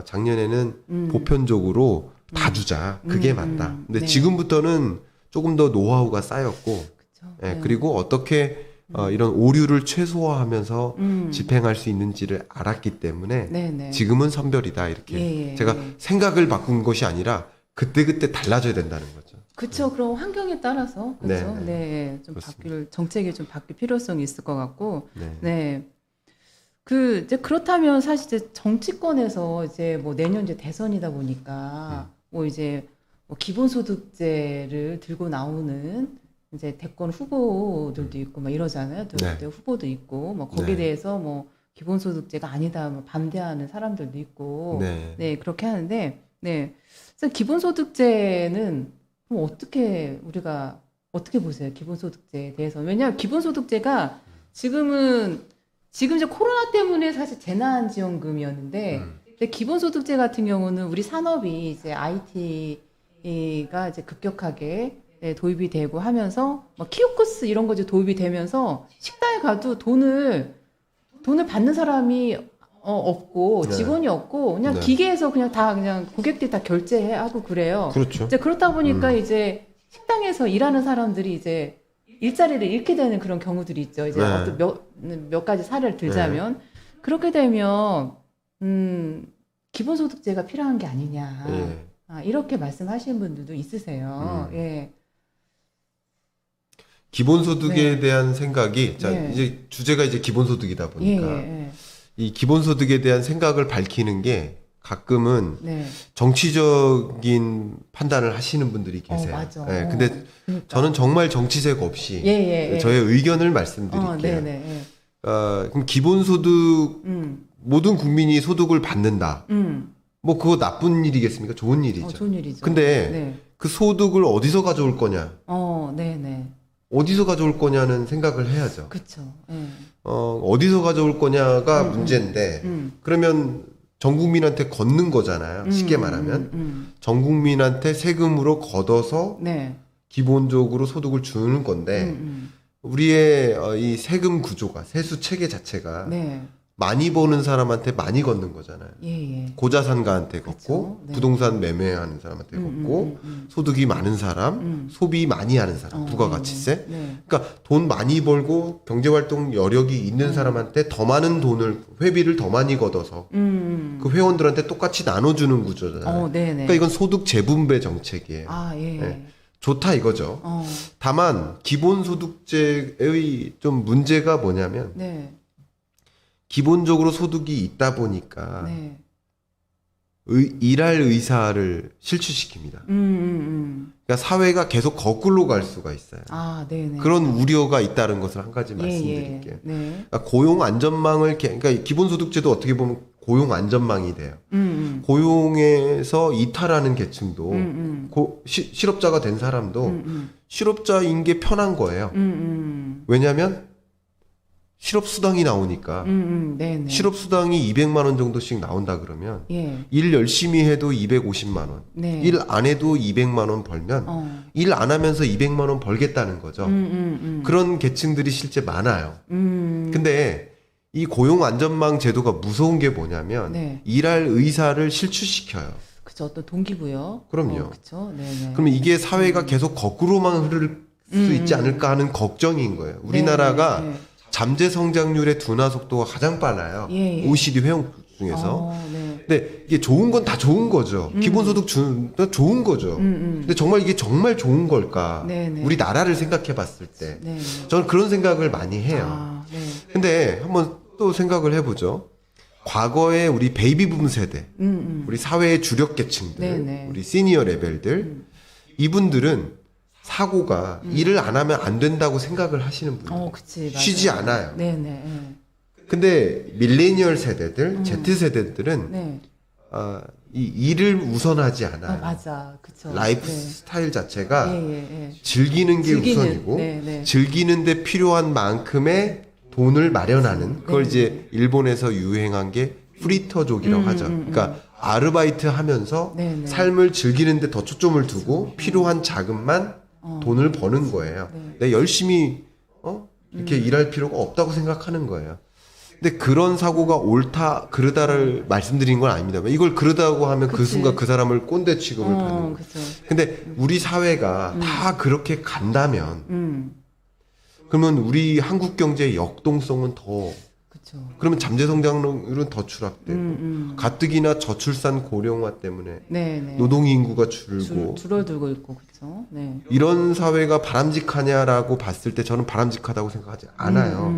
작년에는 보편적으로 다 주자. 그게 맞다. 근데 네. 지금부터는 조금 더 노하우가 쌓였고, 그렇죠. 예, 네. 그리고 어떻게 이런 오류를 최소화하면서 집행할 수 있는지를 알았기 때문에 네네. 지금은 선별이다 이렇게 예. 제가 생각을 바꾼 것이 아니라 그때그때 달라져야 된다는 거죠. 그렇죠. 그럼 환경에 따라서 그렇죠. 네, 네, 좀 그렇습니다. 정책이 좀 바뀔 필요성이 있을 것 같고, 네. 네. 이제 그렇다면 사실 이제 정치권에서 이제 뭐 내년 이제 대선이다 보니까 뭐 이제 뭐 기본소득제를 들고 나오는 이제 대권 후보들도 있고 막 이러잖아요. 네. 후보도 있고 뭐 거기에 네. 대해서 뭐 기본소득제가 아니다 뭐 반대하는 사람들도 있고 네. 그렇게 하는데 그래서 기본소득제는 그럼 우리가 어떻게 보세요? 기본소득제에 대해서. 왜냐하면 기본소득제가 지금 이제 코로나 때문에 사실 재난지원금이었는데 근데 기본소득제 같은 경우는 우리 산업이 이제 IT가 이제 급격하게 도입이 되고 하면서 뭐 키오스크 이런 거 이제 도입이 되면서 식당에 가도 돈을 받는 사람이 없고 네. 직원이 없고 그냥 네. 기계에서 그냥 고객들이 다 결제하고 그래요. 그렇죠. 이제 그렇다 보니까 이제 식당에서 일하는 사람들이 이제 일자리를 잃게 되는 그런 경우들이 있죠. 이제 네. 어떤 몇 가지 사례를 들자면 그렇게 되면 기본소득제가 필요한 게 아니냐. 예. 이렇게 말씀하시는 분들도 있으세요. 예. 기본소득에 네. 대한 생각이 자 네. 이제 주제가 이제 기본소득이다 보니까 예. 이 기본소득에 대한 생각을 밝히는 게 가끔은 네. 정치적인 판단을 하시는 분들이 계세요. 맞아. 예, 근데 그러니까. 저는 정말 정치색 없이 예. 저의 의견을 말씀드릴게요. 네네. 그럼 기본소득 모든 국민이 소득을 받는다. 뭐 그거 나쁜 일이겠습니까? 좋은 일이죠. 좋은 일이죠. 근데 네. 그 소득을 어디서 가져올 거냐? 네네. 어디서 가져올 거냐는 생각을 해야죠. 그쵸. 예. 어디서 가져올 거냐가 문제인데 그러면 전 국민한테 걷는 거잖아요. 쉽게 말하면 전 국민한테 세금으로 걷어서 네. 기본적으로 소득을 주는 건데 우리의 이 세금 구조가 세수 체계 자체가 네. 많이 버는 사람한테 많이 걷는 거잖아요. 예. 고자산가한테 걷고 그렇죠. 네. 부동산 매매하는 사람한테 걷고 소득이 많은 사람, 소비 많이 하는 사람, 부가가치세. 네. 그러니까 돈 많이 벌고 경제활동 여력이 있는 사람한테 더 많은 돈을 회비를 더 많이 걷어서 그 회원들한테 똑같이 나눠주는 구조잖아요. 네네. 그러니까 이건 소득 재분배 정책이에요. 예. 네. 좋다 이거죠. 다만 기본소득제의 좀 문제가 뭐냐면 네. 기본적으로 소득이 있다 보니까 네. 일할 의사를 실추시킵니다. 그러니까 사회가 계속 거꾸로 갈 수가 있어요. 네네. 그런 우려가 있다는 것을 한 가지 말씀드릴게요. 네. 그러니까 고용 안전망을 그러니까 기본소득제도 어떻게 보면 고용 안전망이 돼요. 고용에서 이탈하는 계층도 실업자가 된 사람도 실업자인 게 편한 거예요. 왜냐하면 실업수당이 나오니까 네네. 실업수당이 200만 원 정도씩 나온다 그러면 예. 일 열심히 해도 250만 원, 네. 일 안 해도 200만 원 벌면 일 안 하면서 200만 원 벌겠다는 거죠. 그런 계층들이 실제 많아요. 근데 이 고용 안전망 제도가 무서운 게 뭐냐면 네. 일할 의사를 실추시켜요. 그쵸. 어떤 동기부여. 그럼요. 그쵸. 네네. 그러면 이게 사회가 계속 거꾸로만 흐를 수 있지 않을까 하는 걱정인 거예요. 우리나라가 네, 네. 잠재 성장률의 둔화 속도가 가장 빨라요. 예, 예. OECD 회원 중에서. 네. 근데 이게 좋은 건 다 좋은 거죠. 기본소득 다 좋은 거죠. 근데 정말 이게 정말 좋은 걸까? 네, 네. 우리 나라를 생각해 봤을 때. 네. 저는 그런 생각을 많이 해요. 아, 네. 근데 한번 또 생각을 해보죠. 과거에 우리 베이비붐 세대, 우리 사회의 주력 계층들, 네, 네. 우리 시니어 레벨들, 이분들은 사고가 일을 안 하면 안 된다고 생각을 하시는 분이에요. 그치. 맞아요. 쉬지 않아요. 네네. 네. 근데 밀레니얼 세대들, Z세대들은 네. 이 일을 우선하지 않아요. 맞아. 그쵸. 라이프 네. 스타일 자체가 예. 즐기는 게 우선이고 네, 네. 즐기는데 필요한 만큼의 돈을 마련하는 그걸 네. 이제 일본에서 유행한 게 프리터족이라고 하죠. 그러니까 아르바이트 하면서 네, 네. 삶을 즐기는데 더 초점을 두고 필요한 자금만 돈을 버는 거예요. 네. 내가 열심히 이렇게 일할 필요가 없다고 생각하는 거예요. 근데 그런 사고가 옳다 그르다를 말씀드린 건 아닙니다. 이걸 그르다고 하면 그 그치. 순간 그 사람을 꼰대 취급을 받는 거예요. 그쵸. 근데 우리 사회가 다 그렇게 간다면 그러면 우리 한국 경제의 역동성은 더 그쵸. 그러면 잠재 성장률은 더 추락되고 가뜩이나 저출산 고령화 때문에 네네. 노동 인구가 줄고 줄어들고 있고, 그쵸. 네. 이런 사회가 바람직하냐라고 봤을 때 저는 바람직하다고 생각하지 않아요.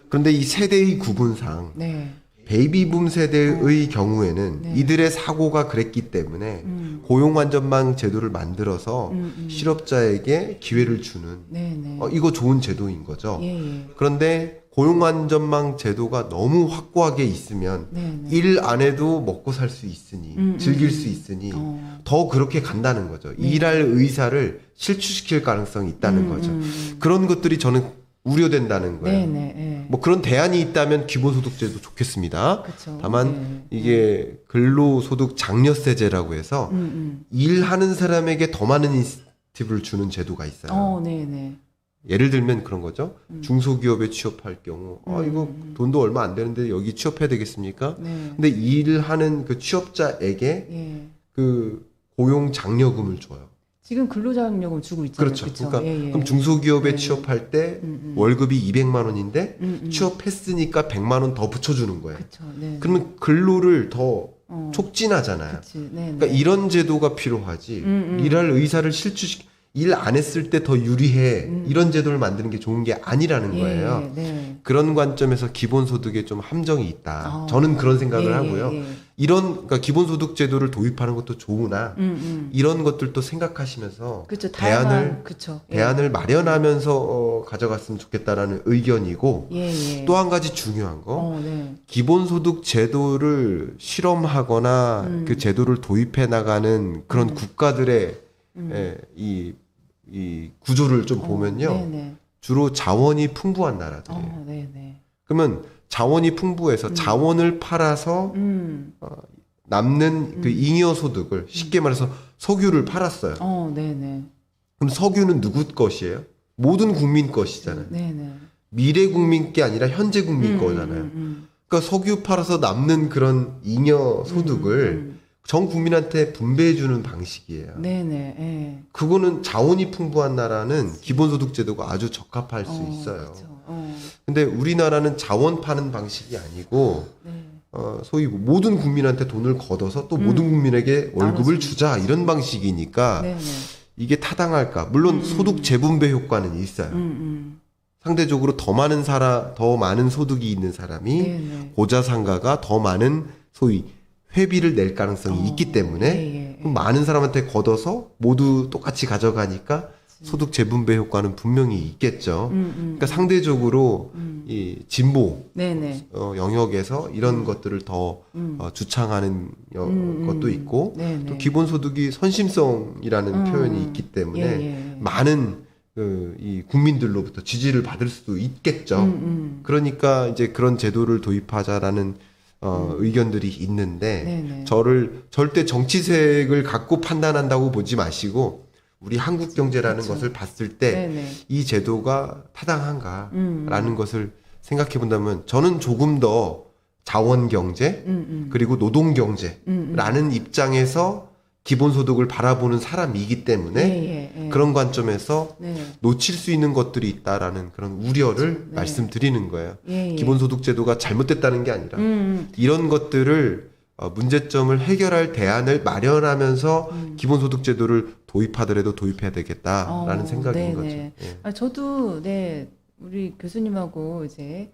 그런데 이 세대의 구분상 네. 베이비붐 세대의 경우에는 네. 이들의 사고가 그랬기 때문에 고용안전망 제도를 만들어서 실업자에게 기회를 주는 네네. 이거 좋은 제도인 거죠. 예. 그런데 고용안전망 제도가 너무 확고하게 있으면 네네. 일 안 해도 먹고 살 수 있으니 즐길 수 있으니 더 그렇게 간다는 거죠. 일할 의사를 실추시킬 가능성이 있다는 거죠. 그런 것들이 저는 우려된다는 거예요. 네네. 뭐 그런 대안이 있다면 기본소득제도 좋겠습니다. 그쵸. 다만 이게 근로소득 장려세제라고 해서 일하는 사람에게 더 많은 인센티브를 주는 제도가 있어요. 네네. 예를 들면 그런 거죠. 중소기업에 취업할 경우 이거 돈도 얼마 안 되는데 여기 취업해야 되겠습니까? 네. 근데 일하는 그 취업자에게 예. 그 고용 장려금을 줘요. 지금 근로자격증 주고 있잖아요. 그렇죠. 그쵸? 그러니까 예. 그럼 중소기업에 네. 취업할 때 월급이 200만 원인데 취업했으니까 100만 원 더 붙여주는 거예요. 그쵸. 네. 그러면 근로를 더 촉진하잖아요. 그치. 네. 그러니까 이런 제도가 필요하지. 일할 의사를 일 안 했을 때 더 유리해. 이런 제도를 만드는 게 좋은 게 아니라는 거예요. 네. 그런 관점에서 기본소득에 좀 함정이 있다. 저는 그런 생각을 하고요. 그러니까 기본소득 제도를 도입하는 것도 좋으나 이런 것들도 생각하시면서 그쵸. 대안을 그쵸. 대안을 마련하면서 가져갔으면 좋겠다라는 의견이고 예. 또 한 가지 중요한 거 네. 기본소득 제도를 실험하거나 그 제도를 도입해 나가는 그런 국가들의 이 구조를 좀 보면요. 네네. 주로 자원이 풍부한 나라들이에요. 네네. 그러면 자원이 풍부해서 자원을 팔아서 남는 그 잉여 소득을 쉽게 말해서 석유를 팔았어요. 네네. 그럼 석유는 누구 것이에요? 모든 국민 것이잖아요. 네네. 미래 국민 게 아니라 현재 국민 거잖아요. 그러니까 석유 팔아서 남는 그런 잉여 소득을 전 국민한테 분배해주는 방식이에요. 네네. 예. 그거는 자원이 풍부한 나라는 기본소득 제도가 아주 적합할 수 있어요. 그쵸. 근데 우리나라는 자원 파는 방식이 아니고 네. 소위 모든 국민한테 돈을 걷어서 또 모든 국민에게 월급을 주자 이런 방식이니까 네네. 이게 타당할까? 물론 소득 재분배 효과는 있어요. 상대적으로 더 많은 소득이 있는 사람이 네네. 고자상가가 더 많은 소위 회비를 낼 가능성이 있기 때문에 그럼 많은 사람한테 걷어서 모두 똑같이 가져가니까 소득 재분배 효과는 분명히 있겠죠. 그러니까 상대적으로 이 진보 네네. 영역에서 이런 것들을 더 주창하는 것도 있고 네네. 또 기본소득이 선심성이라는 표현이 있기 때문에 많은 이 국민들로부터 지지를 받을 수도 있겠죠. 그러니까 이제 그런 제도를 도입하자라는 의견들이 있는데 네네. 저를 절대 정치색을 갖고 판단한다고 보지 마시고 우리 한국 경제라는 것을 봤을 때 이 네네. 제도가 타당한가라는 것을 생각해 본다면 저는 조금 더 자원 경제 그리고 노동 경제라는 입장에서 기본소득을 바라보는 사람이기 때문에 예, 예. 그런 관점에서 네. 놓칠 수 있는 것들이 있다라는 그런 우려를 그렇죠. 네. 말씀드리는 거예요. 예, 예. 기본소득 제도가 잘못됐다는 게 아니라 이런 것들을 문제점을 해결할 대안을 마련하면서 기본소득 제도를 도입하더라도 도입해야 되겠다라는 생각인 거죠. 네네. 예. 아, 저도 네 우리 교수님하고 이제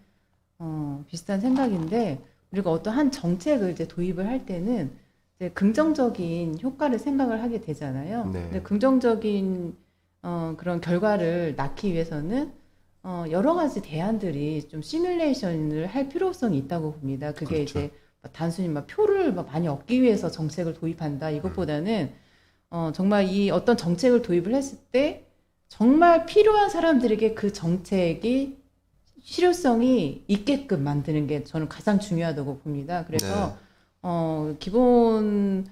비슷한 생각인데 우리가 어떤 한 정책을 이제 도입을 할 때는 이제 긍정적인 효과를 생각을 하게 되잖아요. 네. 근데 긍정적인 그런 결과를 낳기 위해서는 여러 가지 대안들이 좀 시뮬레이션을 할 필요성이 있다고 봅니다. 그게 그렇죠. 이제 단순히 막 표를 막 많이 얻기 위해서 정책을 도입한다 이것보다는 정말 이 어떤 정책을 도입을 했을 때 정말 필요한 사람들에게 그 정책이 실효성이 있게끔 만드는 게 저는 가장 중요하다고 봅니다. 그래서 기본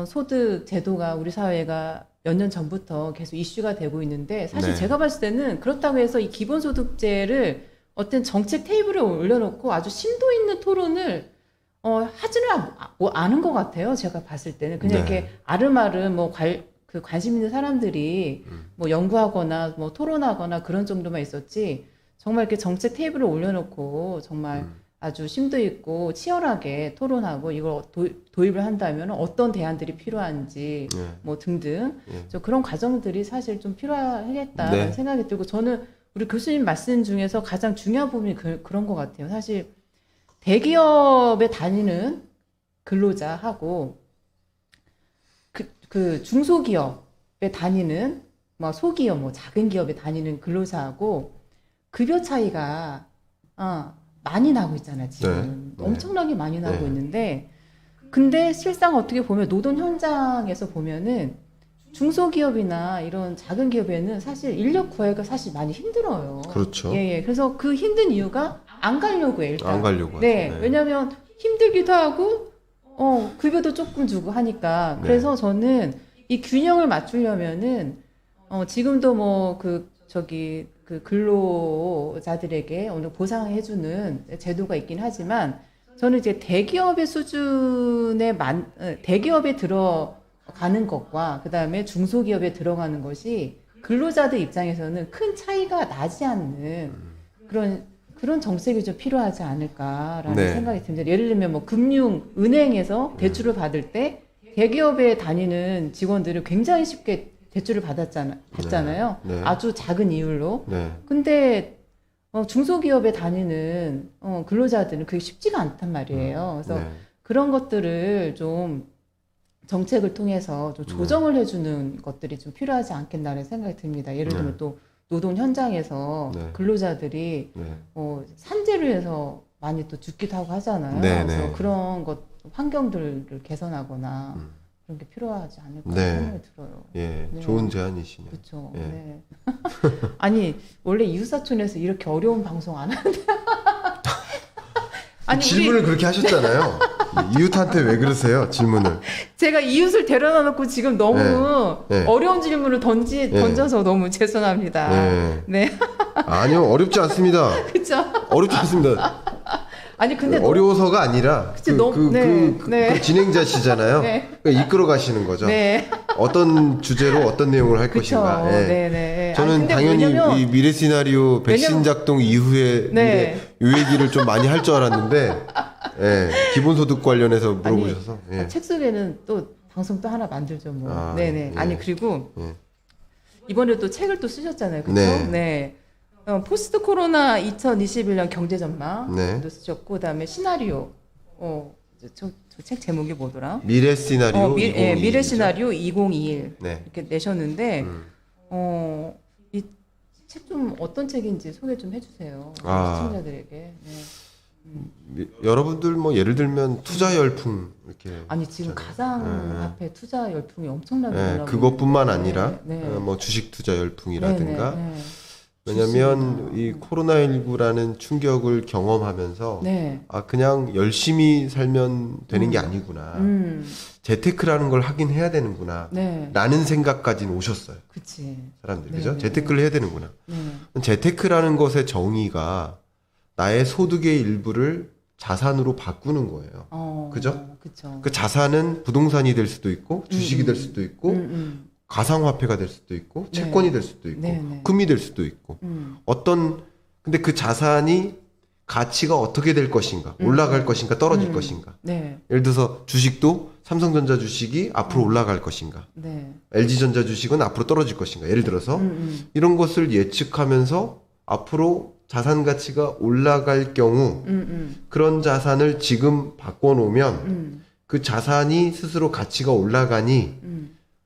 소득 제도가 우리 사회가 몇 년 전부터 계속 이슈가 되고 있는데 사실 네. 제가 봤을 때는 그렇다고 해서 이 기본소득제를 어떤 정책 테이블에 올려놓고 아주 심도 있는 토론을 하지는 않은 것 같아요. 제가 봤을 때는 그냥 네. 이렇게 아름아름 그 관심 있는 사람들이 뭐 연구하거나 뭐 토론하거나 그런 정도만 있었지 정말 이렇게 정책 테이블에 올려놓고 정말 아주 심도 있고 치열하게 토론하고 이걸 도입을 한다면 어떤 대안들이 필요한지 예. 뭐 등등 예. 좀 그런 과정들이 사실 좀 필요하겠다는 네. 생각이 생각이 들고 저는 우리 교수님 말씀 중에서 가장 중요한 부분이 그런 것 같아요. 사실 대기업에 다니는 근로자하고 그 중소기업에 다니는 뭐 소기업, 뭐 작은 기업에 다니는 근로자하고 급여 차이가 많이 나고 있잖아요. 지금 네. 엄청나게 많이 나고 네. 있는데 근데 실상 어떻게 보면 노동 현장에서 보면은 중소기업이나 이런 작은 기업에는 사실 인력 구하기가 사실 많이 힘들어요. 그렇죠. 예. 그래서 그 힘든 이유가 안 가려고 해요. 일단. 안 가려고 네. 하죠. 네. 왜냐하면 힘들기도 하고 급여도 조금 주고 하니까 네. 그래서 저는 이 균형을 맞추려면은 지금도 뭐 그 근로자들에게 어느 보상해주는 제도가 있긴 하지만 저는 이제 대기업의 수준에 대기업에 들어가는 것과 그 다음에 중소기업에 들어가는 것이 근로자들 입장에서는 큰 차이가 나지 않는 그런 정책이 좀 필요하지 않을까라는 네. 생각이 듭니다. 예를 들면 뭐 은행에서 대출을 받을 때 대기업에 다니는 직원들은 굉장히 쉽게 대출을 받잖아요. 네. 아주 작은 이율로. 네. 근데 중소기업에 다니는 근로자들은 그게 쉽지가 않단 말이에요. 그래서 네. 그런 것들을 좀 정책을 통해서 좀 조정을 해주는 것들이 좀 필요하지 않겠나라는 생각이 듭니다. 예를 들면 네. 또 노동 현장에서 네. 근로자들이 네. 산재를 해서 많이 또 죽기도 하고 하잖아요. 네, 그래서 네. 그런 것 환경들을 개선하거나 그런 게 필요하지 않을까 네. 생각이 들어요. 예, 네. 좋은 제안이시네요. 그렇죠. 예. 네. 아니 원래 이웃사촌에서 이렇게 어려운 방송 안 하는데. 아니 질문을 그렇게 하셨잖아요. 이웃한테 왜 그러세요? 질문을. 제가 이웃을 데려다 놓고 지금 너무 네. 네. 어려운 질문을 던져서 너무 죄송합니다. 네. 네. 아니요, 어렵지 않습니다. 그렇죠. 어렵지 않습니다. 아니 근데 어려워서가 아니라 그치, 너무- 네. 그 진행자시잖아요. 네. 그러니까 이끌어 가시는 거죠. 네. 어떤 주제로 어떤 내용을 할 그렇죠. 것인가. 예. 네. 저는 아니, 근데 당연히 왜냐면 이 미래 시나리오 백신 작동 이후에 네. 요 얘기를 좀 많이 할 줄 알았는데 예, 기본소득 관련해서 물어보셔서 예. 책 속에는 또 방송 또 하나 만들죠 뭐. 아, 네네. 예. 아니 그리고 예. 이번에 또 책을 또 쓰셨잖아요. 그렇죠? 네. 네. 포스트 코로나 2021년 경제 전망도 네. 쓰셨고 그다음에 시나리오. 저 책 제목이 뭐더라? 미래 시나리오 2021 미래 이죠? 시나리오 2021 네. 이렇게 내셨는데 음. 이 책 좀 어떤 책인지 소개 좀 해주세요. 시청자들에게. 네. 여러분들 뭐 예를 들면 투자 열풍 이렇게 아니 지금 가상 네. 화폐 투자 열풍이 엄청나게 예, 올라오고 그것뿐만 있는데. 아니라 네. 뭐 주식 투자 열풍이라든가 네. 왜냐하면 이 코로나19라는 충격을 경험하면서 네. 그냥 열심히 살면 되는 게 아니구나. 재테크라는 걸 하긴 해야 되는구나. 네. 라는 생각까지는 오셨어요. 그치. 사람들. 네, 그죠? 네, 재테크를 해야 되는구나. 네. 재테크라는 것의 정의가 나의 소득의 일부를 자산으로 바꾸는 거예요. 그죠? 그쵸. 그 자산은 부동산이 될 수도 있고 주식이 될 수도 있고 가상화폐가 될 수도 있고 네. 채권이 될 수도 있고 네. 금이 될 수도 있고 근데 그 자산이 가치가 어떻게 될 것인가 올라갈 것인가 떨어질 것인가 네. 예를 들어서 주식도 삼성전자 주식이 앞으로 올라갈 것인가 네. LG전자 주식은 앞으로 떨어질 것인가 예를 들어서 이런 것을 예측하면서 앞으로 자산 가치가 올라갈 경우 그런 자산을 지금 바꿔놓으면 그 자산이 스스로 가치가 올라가니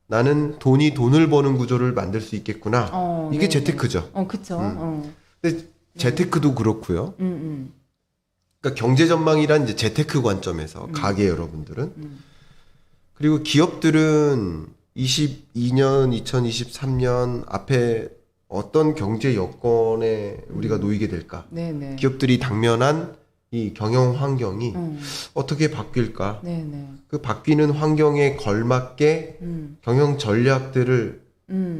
나는 돈을 버는 구조를 만들 수 있겠구나. 이게 네. 재테크죠. 그쵸. 근데 재테크도 그렇고요. 그러니까 경제 전망이란 이제 재테크 관점에서 가게 여러분들은 그리고 기업들은 22년, 2023년 앞에 어떤 경제 여건에 우리가 놓이게 될까? 네네. 기업들이 당면한 이 경영 환경이 어떻게 바뀔까? 네네. 그 바뀌는 환경에 걸맞게 경영 전략들을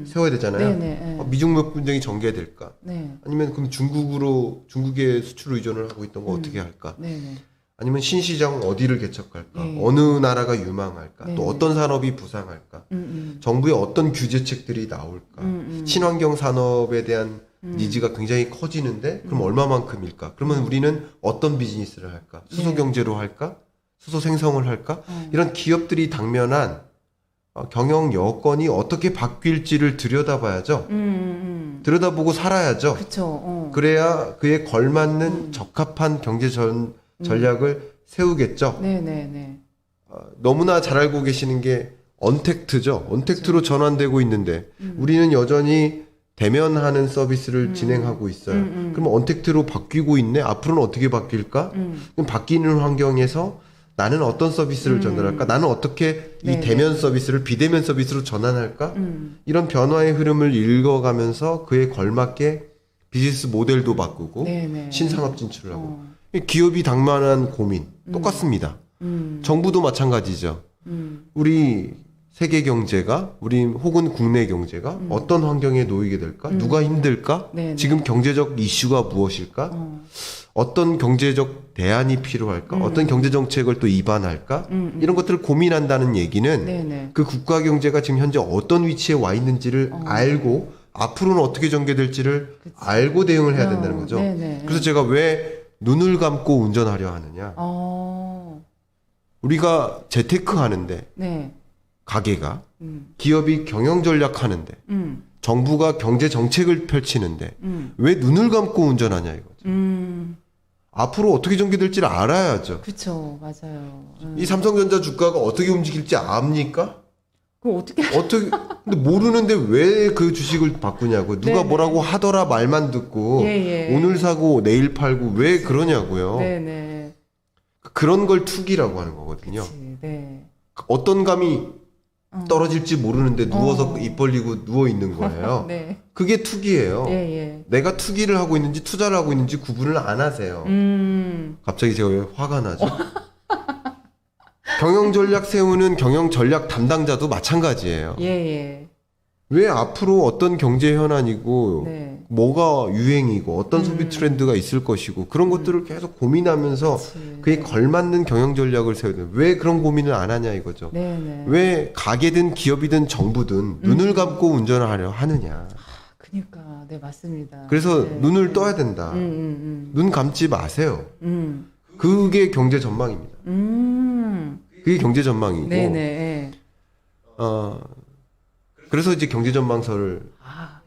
세워야 되잖아요. 네네. 미중무 분쟁이 전개될까? 네. 아니면 그럼 중국에 수출 의존을 하고 있던 거 어떻게 할까? 네네. 아니면 신시장 어디를 개척할까? 네. 어느 나라가 유망할까? 네. 또 어떤 산업이 부상할까? 정부의 어떤 규제책들이 나올까? 친환경 산업에 대한 니즈가 굉장히 커지는데 그럼 얼마만큼일까? 그러면 우리는 어떤 비즈니스를 할까? 수소 경제로 할까? 수소 생성을 할까? 이런 기업들이 당면한 경영 여건이 어떻게 바뀔지를 들여다봐야죠. 들여다보고 살아야죠. 그쵸. 그래야 그에 걸맞는 적합한 경제 전략을 세우겠죠. 네네네. 너무나 잘 알고 계시는 게 언택트죠. 언택트로 전환되고 있는데 우리는 여전히 대면하는 서비스를 진행하고 있어요. 그러면 언택트로 바뀌고 있네. 앞으로는 어떻게 바뀔까? 그럼 바뀌는 환경에서 나는 어떤 서비스를 전달할까? 나는 어떻게 이 네네. 대면 서비스를 비대면 서비스로 전환할까? 이런 변화의 흐름을 읽어가면서 그에 걸맞게 비즈니스 모델도 바꾸고 네네. 신산업 진출을 하고 기업이 당면한 고민 똑같습니다. 정부도 마찬가지죠. 우리 세계 경제가 우리 혹은 국내 경제가 어떤 환경에 놓이게 될까? 누가 힘들까? 네네. 지금 경제적 이슈가 무엇일까? 어떤 경제적 대안이 필요할까? 어떤 경제 정책을 또 입안할까? 이런 것들을 고민한다는 얘기는 네네. 그 국가 경제가 지금 현재 어떤 위치에 와 있는지를 알고 앞으로는 어떻게 전개될지를 알고 대응을 해야 된다는 거죠. 네네. 그래서 제가 왜 눈을 감고 운전하려 하느냐? 우리가 재테크 하는데 네. 가게가 기업이 경영 전략 하는데 정부가 경제 정책을 펼치는데 왜 눈을 감고 운전하냐 이거죠. 앞으로 어떻게 전개될지를 알아야죠. 그쵸. 맞아요. 이 삼성전자 주가가 어떻게 움직일지 압니까? 그럼 어떻게 근데 모르는데 왜 그 주식을 바꾸냐고. 누가 네네. 뭐라고 하더라 말만 듣고 예, 예. 오늘 사고 내일 팔고 왜 그러냐고요. 네네. 그런 걸 투기라고 하는 거거든요. 그치. 네. 어떤 감이 떨어질지 모르는데 누워서 입 벌리고 누워 있는 거예요. 네. 그게 투기예요. 예, 예. 내가 투기를 하고 있는지 투자를 하고 있는지 구분을 안 하세요. 갑자기 제가 왜 화가 나죠? 경영 전략 세우는 경영 전략 담당자도 마찬가지예요. 예, 예. 왜 앞으로 어떤 경제 현안이고 네. 뭐가 유행이고 어떤 소비 트렌드가 있을 것이고 그런 것들을 계속 고민하면서 그치. 그에 걸맞는 경영 전략을 세워야 돼요. 왜 그런 고민을 안 하냐 이거죠. 네네. 왜 가게든 기업이든 정부든 눈을 감고 운전을 하려 하느냐. 그니까. 네, 맞습니다. 그래서 네. 눈을 떠야 된다. 눈 감지 마세요. 그게 경제 전망입니다. 그게 경제 전망이고. 네네. 예. 그래서 이제 경제 전망서를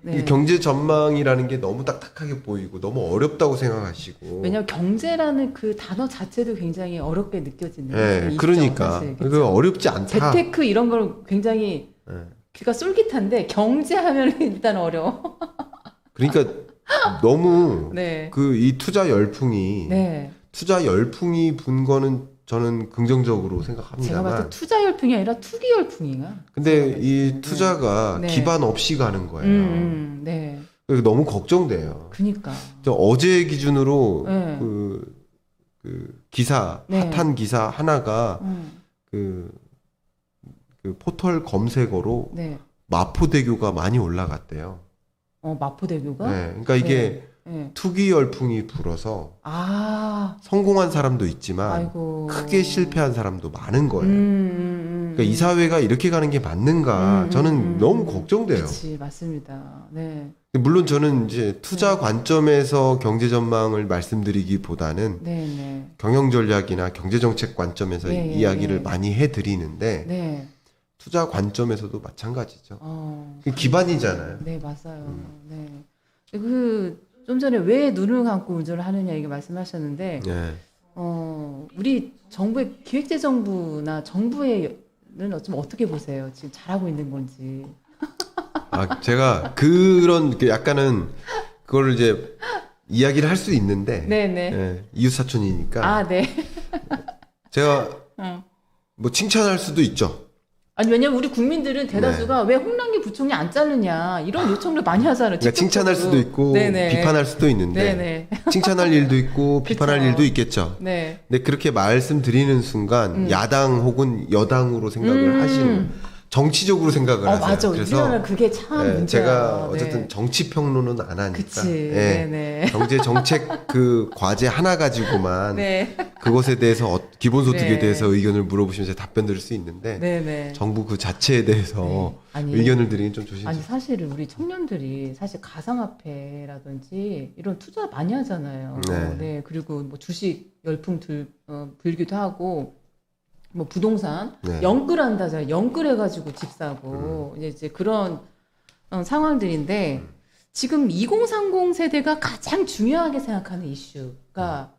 네. 이 경제 전망이라는 게 너무 딱딱하게 보이고 너무 어렵다고 생각하시고. 왜냐면 경제라는 그 단어 자체도 굉장히 어렵게 느껴지는. 네, 있죠, 그러니까 사실. 그 그쵸? 어렵지 않다. 재테크 이런 걸 굉장히 네. 귀가 쫄깃한데 경제하면 일단 어려워. 그러니까 너무 네. 그 이 투자 열풍이 네. 분 거는 저는 긍정적으로 제가 봤을 생각합니다만. 때 투자 열풍이 아니라 투기 열풍인가? 근데 이 투자가 네. 기반 없이 가는 거예요. 네. 그래서 너무 걱정돼요. 그니까. 저 어제 기준으로 네. 그 기사 네. 핫한 기사 하나가 그 포털 검색어로 네. 마포대교가 많이 올라갔대요. 마포대교가? 네, 그러니까 이게 네. 투기 열풍이 불어서 아, 성공한 사람도 있지만 아이고. 크게 실패한 사람도 많은 거예요. 그러니까 이 사회가 이렇게 가는 게 맞는가 저는 너무 걱정돼요. 그렇지, 맞습니다. 네, 물론 저는 이제 투자 관점에서 경제 전망을 말씀드리기보다는 네, 네, 경영 전략이나 경제 정책 관점에서 네, 이야기를 네. 많이 해드리는데 네. 투자 관점에서도 마찬가지죠. 그 그래. 기반이잖아요. 네, 맞아요. 네. 좀 전에 왜 눈을 감고 운전을 하느냐 이게 말씀하셨는데, 네. 우리 정부의 기획재정부나 정부에는 좀 어떻게 보세요? 지금 잘하고 있는 건지. 아, 제가 그런 약간은 그걸 이제 이야기를 할 수 있는데 네네. 예, 이웃 사촌이니까 아, 네. 제가 어. 뭐 칭찬할 수도 있죠. 아니, 왜냐면 우리 국민들은 대다수가 왜 홍남기 부총리 안 자르냐 이런 요청을 많이 하잖아요. 그러니까 칭찬할 수도 있고 네네. 비판할 수도 있는데 네네. 칭찬할 일도 있고 비판할 그쵸. 일도 있겠죠. 네. 근데 그렇게 말씀드리는 순간 야당 혹은 여당으로 생각을 하시는 정치적으로 생각을 하세요. 맞아. 그래서 우리나라 그게 참 예, 문제야. 제가 네. 어쨌든 정치 평론은 안 하니까 그치. 예, 네네. 경제 정책 그 과제 하나 가지고만 네. 그것에 대해서 기본소득에 네. 대해서 의견을 물어보시면 제가 답변 드릴 수 있는데 네네. 정부 그 자체에 대해서 네. 아니, 의견을 드리긴 좀 조심스러워요. 아니 사실은 우리 청년들이 사실 가상화폐라든지 이런 투자 많이 하잖아요. 네. 그리고 뭐 주식 열풍 불기도 하고 뭐 부동산 네. 영끌한다잖아요. 영끌해가지고 집 사고 이제 그런 상황들인데 지금 2030 세대가 가장 중요하게 생각하는 이슈가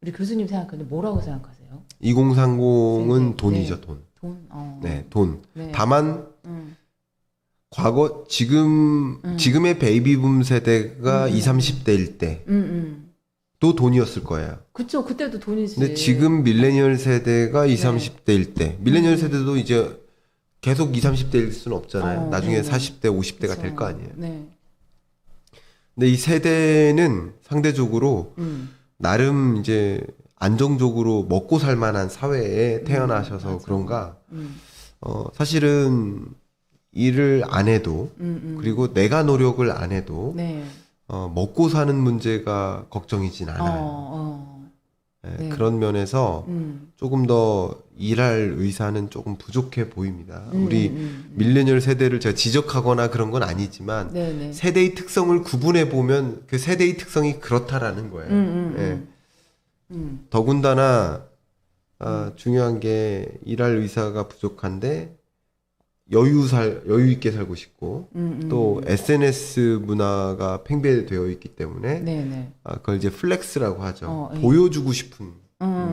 우리 교수님 생각하는 뭐라고 생각하세요? 2030은 네. 돈이죠, 네. 돈. 돈. 네, 돈. 네. 다만 음. 지금의 베이비붐 세대가 20, 30대일 때도 돈이었을 거예요. 그쵸. 그때도 돈이지. 근데 지금 밀레니얼 세대가 20, 네. 30대일 때 밀레니얼 세대도 이제 계속 20, 30대일 수는 없잖아요. 나중에 네네. 40대, 50대가 그쵸. 될 거 아니에요. 네. 근데 이 세대는 상대적으로 음. 나름 이제 안정적으로 먹고 살 만한 사회에 태어나셔서 맞아. 그런가 음. 사실은 일을 안 해도 그리고 내가 노력을 안 해도 네. 먹고 사는 문제가 걱정이진 않아요. 네, 네. 그런 면에서 조금 더 일할 의사는 조금 부족해 보입니다. 우리 밀레니얼 세대를 제가 지적하거나 그런 건 아니지만 네네. 세대의 특성을 구분해 보면 그 세대의 특성이 그렇다라는 거예요. 예. 더군다나 중요한 게 일할 의사가 부족한데 여유 있게 살고 싶고 또 SNS 문화가 팽배되어 있기 때문에 네네. 그걸 이제 플렉스라고 하죠. 예. 보여주고 싶은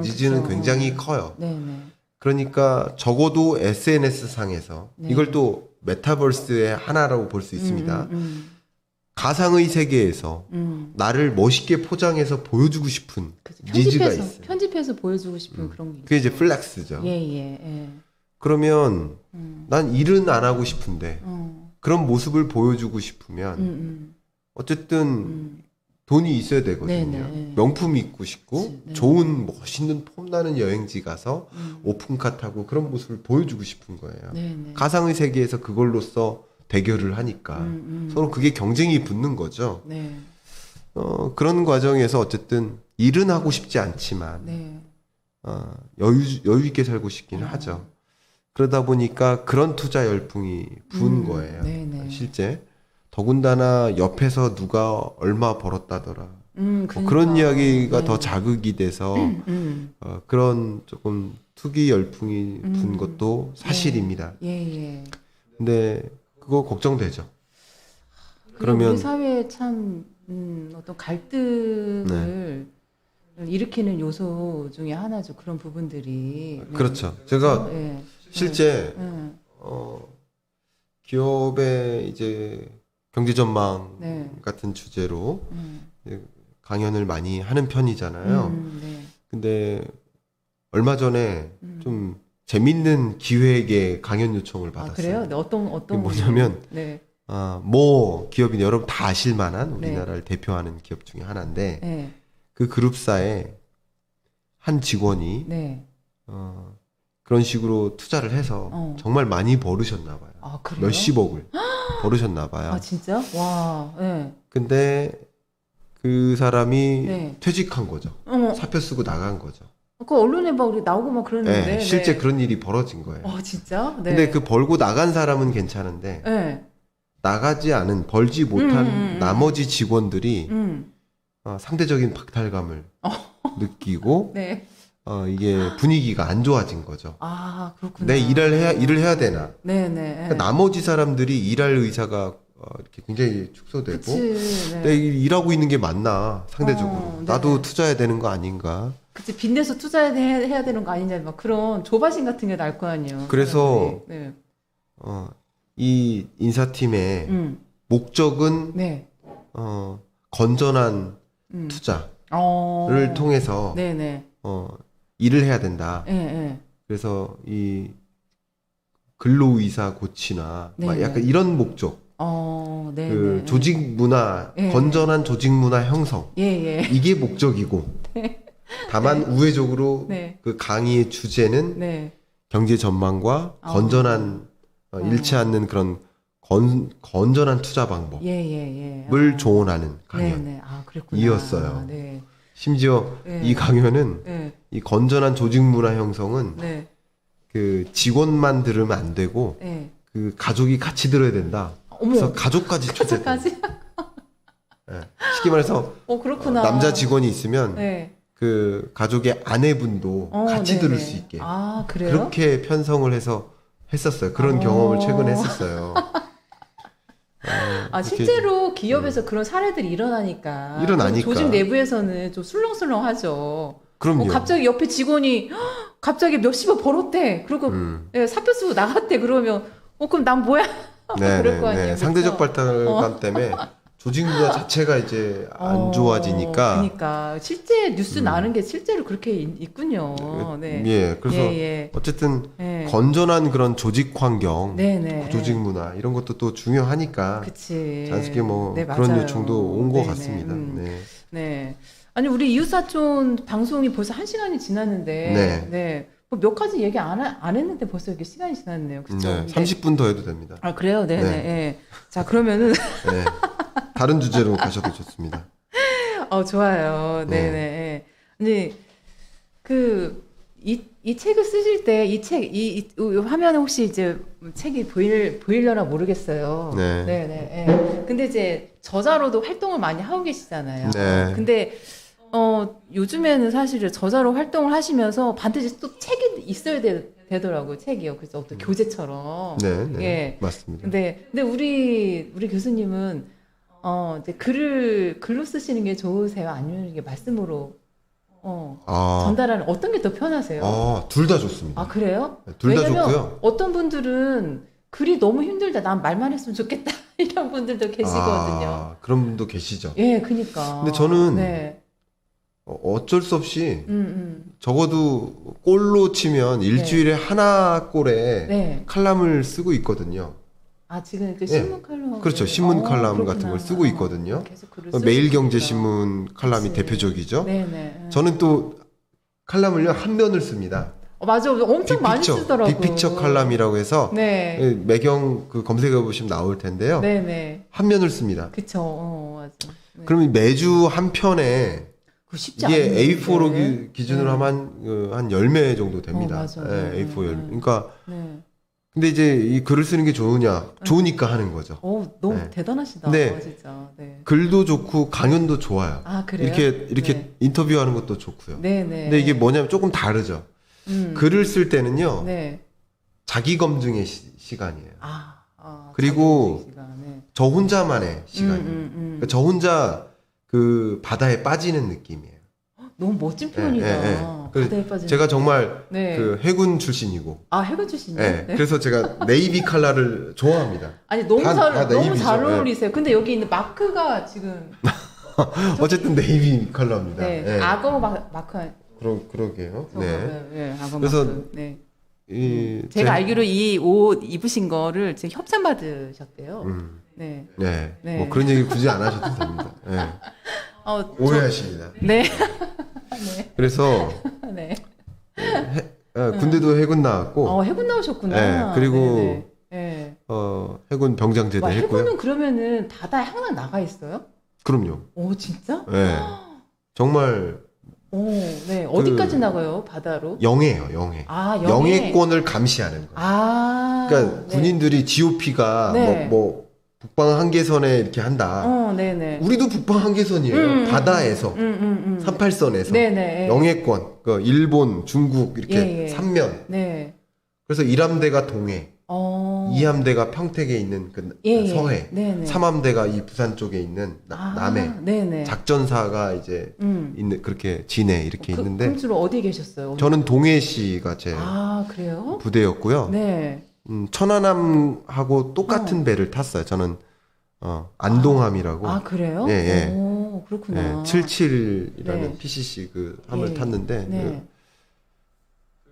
니즈는 그쵸. 굉장히 커요. 네네. 그러니까 적어도 SNS 상에서 네. 이걸 또 메타버스의 하나라고 볼 수 있습니다. 가상의 세계에서 나를 멋있게 포장해서 보여주고 싶은 그치. 니즈가 있어요. 편집해서 보여주고 싶은 그런 게. 그게 이제 플렉스죠. 예. 그러면 난 일은 안 하고 싶은데 어. 그런 모습을 보여주고 싶으면 어쨌든 돈이 있어야 되거든요. 네네. 명품 입고 싶고 그치, 네. 좋은 멋있는 폼나는 여행지 가서 오픈카 타고 그런 모습을 보여주고 싶은 거예요. 네네. 가상의 세계에서 그걸로써 대결을 하니까 서로 그게 경쟁이 붙는 거죠. 네. 그런 과정에서 어쨌든 일은 하고 싶지 않지만 네. 여유 있게 살고 싶기는 하죠. 그러다 보니까 그런 투자 열풍이 부은 거예요. 네네. 실제 더군다나 옆에서 누가 얼마 벌었다더라. 그러니까. 그런 이야기가 네. 더 자극이 돼서 그런 조금 투기 열풍이 분 것도 사실입니다. 예. 근데 그거 걱정되죠. 그리고 그러면 우리 사회에 참 어떤 갈등을 일으키는 요소 중에 하나죠. 그런 부분들이. 네. 그렇죠. 제가 예. 실제 네. 기업의 이제 경제 전망 네. 같은 주제로 강연을 많이 하는 편이잖아요. 네. 근데 얼마 전에 좀 재밌는 기획의 강연 요청을 받았어요. 그래요? 네, 어떤 그게 뭐냐면 네. 뭐 기업인 여러분 다 아실 만한 우리나라를 대표하는 기업 중에 하나인데 네. 그 그룹사에 한 직원이 네. 그런 식으로 투자를 해서 정말 많이 벌으셨나 봐요. 아, 그래요? 몇십억을 벌으셨나 봐요. 아, 진짜? 와. 네. 근데 그 사람이 네. 퇴직한 거죠. 어머, 사표 쓰고 나간 거죠. 그 언론에 막 우리 나오고 막 그러는데. 네, 실제 그런 일이 벌어진 거예요. 진짜? 네. 근데 그 벌고 나간 사람은 괜찮은데 네. 나가지 않은 벌지 못한 나머지 직원들이 상대적인 박탈감을 느끼고 네. 이게 분위기가 안 좋아진 거죠. 아, 그렇구나. 내 일을 해야 되나? 네네. 그러니까 나머지 사람들이 일할 의사가 이렇게 굉장히 축소되고 그치. 네. 내가 일하고 있는 게 맞나 상대적으로 네. 나도 투자해야 되는 거 아닌가? 그치, 빚내서 투자해야 되는 거 아니냐, 막 그런 조바심 같은 게 날 거 아니에요. 그래서 네. 이 인사팀의 목적은 네. 건전한 투자를 통해서 네네. 일을 해야 된다. 네. 그래서 이 근로의사 고치나 막 네네. 약간 이런 목적, 네네. 그 조직 문화, 네. 건전한 조직 문화 형성 예. 이게 목적이고. 다만 우회적으로 네. 그 강의의 주제는 네. 경제 전망과 건전한 잃지 않는 그런 건전한 투자 방법을 예. 조언하는 강연. 네네. 그랬구나. 이었어요. 네. 심지어 네. 이 강연은 네. 이 건전한 조직 문화 형성은 네. 그 직원만 들으면 안 되고 네. 그 가족이 같이 들어야 된다. 어머. 그래서 가족까지 초대. 가족까지? 네. 쉽게 말해서 그렇구나. 남자 직원이 있으면 네. 그 가족의 아내분도 같이 네네. 들을 수 있게. 그래요? 그렇게 편성을 해서 했었어요. 그런 경험을 최근에 했었어요. 실제로 기업에서 그런 사례들이 일어나니까. 조직 내부에서는 좀 술렁술렁하죠. 그럼요. 갑자기 옆에 직원이 갑자기 몇십억 벌었대. 그리고 사표 쓰고 나갔대. 그러면 그럼 난 뭐야? 그럴 거 아니에요. 상대적 발달감 때문에 조직 문화 자체가 이제 안 좋아지니까. 그러니까 실제 뉴스 나는 게 실제로 그렇게 있군요. 네. 예, 그래서 어쨌든 건전한 그런 조직 환경, 조직 문화 이런 것도 또 중요하니까. 그치. 자연스럽게 네, 그런 맞아요. 요청도 온 것 같습니다. 네. 아니 우리 이웃사촌 방송이 벌써 1시간이 지났는데, 네. 몇 가지 얘기 안 했는데 벌써 이렇게 시간이 지났네요. 그렇죠? 네, 30분 더 해도 됩니다. 그래요? 네. 자, 그러면은 다른 주제로 가셔도 좋습니다. 좋아요. 네. 근데 이 책을 쓰실 때 이 화면에 혹시 이제 책이 보이려나 모르겠어요. 네. 근데 이제 저자로도 활동을 많이 하고 계시잖아요. 네. 근데 요즘에는 사실 저자로 활동을 하시면서 반드시 또 책이 있어야 되더라고요. 책이요. 그래서 어떤 교재처럼. 네. 예. 맞습니다. 근데 우리 교수님은 이제 글로 쓰시는 게 좋으세요? 아니면 이게 말씀으로 전달하는 어떤 게 더 편하세요? 둘 다 좋습니다. 그래요? 둘 다 왜냐면 좋고요. 어떤 분들은 글이 너무 힘들다. 난 말만 했으면 좋겠다. 이런 분들도 계시거든요. 그런 분도 계시죠. 예, 그니까. 근데 저는 어쩔 수 없이 적어도 골로 치면 일주일에 하나 골에 칼럼을 쓰고 있거든요. 지금 그 신문 칼럼. 그렇죠. 신문 칼럼 같은 걸 쓰고 있거든요. 매일경제신문 칼럼이 대표적이죠. 네네. 저는 또 칼럼을요 한 면을 씁니다. 맞아, 엄청 많이 쓰더라고요. 빅픽처 칼럼이라고 해서 매경 검색해 보시면 나올 텐데요. 네네. 한 면을 씁니다. 그쵸. 맞아. 그러면 매주 한 편에 이게 A4로 기준으로 하면 한 10매 정도 됩니다. 맞아요. A4 그러니까 근데 이제 이 글을 쓰는 게 좋으니까 하는 거죠. 너무 대단하시다. 진짜. 네. 글도 좋고 강연도 좋아요. 그래요? 이렇게 인터뷰하는 것도 좋고요. 네네. 근데 이게 뭐냐면 조금 다르죠. 글을 쓸 때는요. 자기 검증의 시간이에요. 그리고 저 혼자만의 시간이에요. 그러니까 저 혼자 그 바다에 빠지는 느낌이에요. 너무 멋진 표현이다. 바다에 빠지는. 제가 정말 그 해군 출신이고. 해군 출신이요? 그래서 제가 네이비 컬러를 좋아합니다. 아니 너무 잘 어울리세요. 근데 여기 있는 마크가 지금 어쨌든 네이비 컬러입니다. 악어 마크. 그러게요. 악어 그래서 마크. 제가 알기로 이 옷 입으신 거를 지금 협찬 받으셨대요. 뭐 그런 얘기 굳이 안 하셔도 됩니다. 오해하십니다. 그래서 군대도 해군 나왔고. 해군 나오셨구나. 그리고 해군 병장 제대 했고요. 해군은 그러면은 바다에 항상 나가 있어요? 그럼요. 오, 진짜? 네. 정말 오, 네. 어디까지 나가요, 바다로? 영해요, 영해. 아, 영해. 영해권을 감시하는 거예요. 아. 그러니까 네. 군인들이 GOP가 네. 뭐 북방 한계선에 이렇게 한다. 네네. 우리도 북방 한계선이에요. 바다에서 38선에서 네네. 영해권, 그 일본, 중국 이렇게 예, 예. 3면. 네. 그래서 1함대가 동해, 2함대가 평택에 있는 그 예, 예. 서해, 네네. 3함대가 이 부산 쪽에 있는 남해. 네네. 작전사가 이제 있는 그렇게 진해 이렇게 있는데 그럼 주로 어디 계셨어요? 저는 동해시가 제 그래요? 부대였고요. 네. 천안함하고 똑같은 배를 탔어요. 저는 안동함이라고. 그래요? 예, 예. 오, 그렇구나. 예, 77이라는 네. PCC 그 함을 예. 탔는데 네.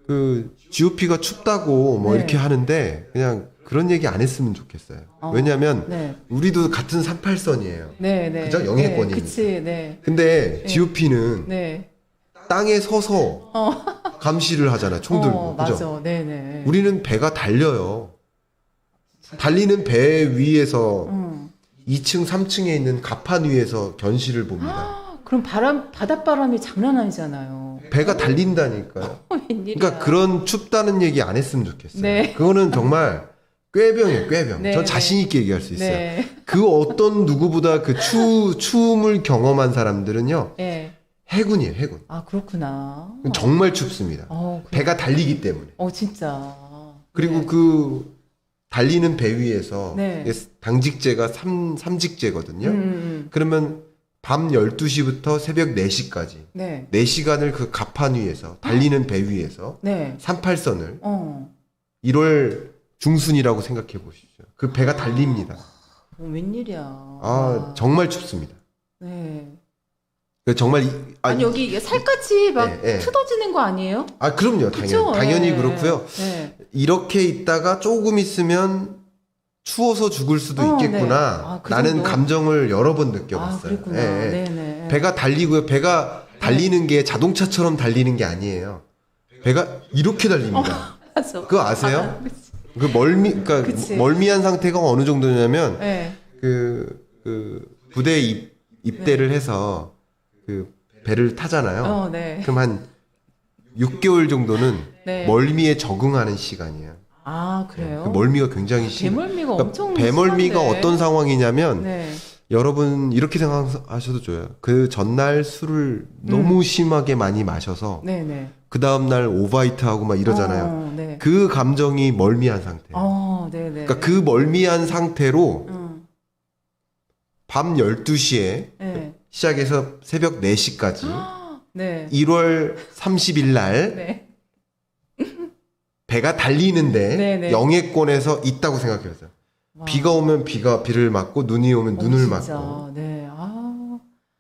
그 GOP가 춥다고 뭐 네. 이렇게 하는데 그냥 그런 얘기 안 했으면 좋겠어요. 왜냐면 네. 우리도 같은 38선이에요. 네, 네. 그죠? 영해권이니까. 네, 그치, 네. 근데 GOP는 네. 땅에 서서 감시를 하잖아요. 총 들고. 그죠? 맞아. 네네. 우리는 배가 달려요. 달리는 배 위에서 2층, 3층에 있는 갑판 위에서 견시를 봅니다. 그럼 바닷바람이 장난 아니잖아요. 배가 달린다니까요. 웬일이야. 그러니까 그런 춥다는 얘기 안 했으면 좋겠어요. 네. 그거는 정말 꾀병이에요, 꾀병. 네, 전 자신 있게 얘기할 수 있어요. 네. 그 어떤 누구보다 그 추움을 경험한 사람들은요, 네. 해군이에요, 해군. 그렇구나. 정말 춥습니다. 그래. 배가 달리기 때문에. 진짜. 그리고 네. 그 달리는 배 위에서 네. 당직제가 삼직제거든요. 그러면 밤 12시부터 새벽 4시까지 네. 4시간을 그 갑판 위에서 달리는 배 위에서 네. 38선을 어. 1월 중순이라고 생각해 보십시오. 그 배가 달립니다. 웬일이야. 정말 춥습니다. 네. 정말 아니 여기 이게 살갗이 막 예, 예. 뜯어지는 거 아니에요? 그럼요. 그쵸? 당연히 예. 그렇고요. 네. 이렇게 있다가 조금 있으면 추워서 죽을 수도 있겠구나. 네. 그 라는 정도? 감정을 여러 번 느껴봤어요. 그랬구나. 예, 예. 네네. 배가 달리고요. 배가 달리는 게 자동차처럼 달리는 게 아니에요. 배가 이렇게 달립니다. 맞아. 그거 아세요? 그치. 그 그치. 멀미한 상태가 어느 정도냐면 네. 그 부대에 입대를 해서 그 배를 타잖아요. 네. 그럼 한 6개월 정도는 네. 멀미에 적응하는 시간이에요. 그래요? 그 멀미가 굉장히 심해요. 배멀미가 엄청 배멀미가 심한데. 어떤 상황이냐면 네. 여러분 이렇게 생각하셔도 좋아요. 그 전날 술을 너무 심하게 많이 마셔서 네네. 그 다음날 오바이트하고 막 이러잖아요. 네. 그 감정이 멀미한 상태예요. 네네. 그러니까 그 멀미한 상태로 밤 12시에 네. 시작해서 새벽 4시까지 네. 1월 30일 날 네. 배가 달리는데 네네. 영해권에서 있다고 생각해보세요. 와. 비가 오면 비를 맞고 눈이 오면 눈을 진짜. 맞고 네.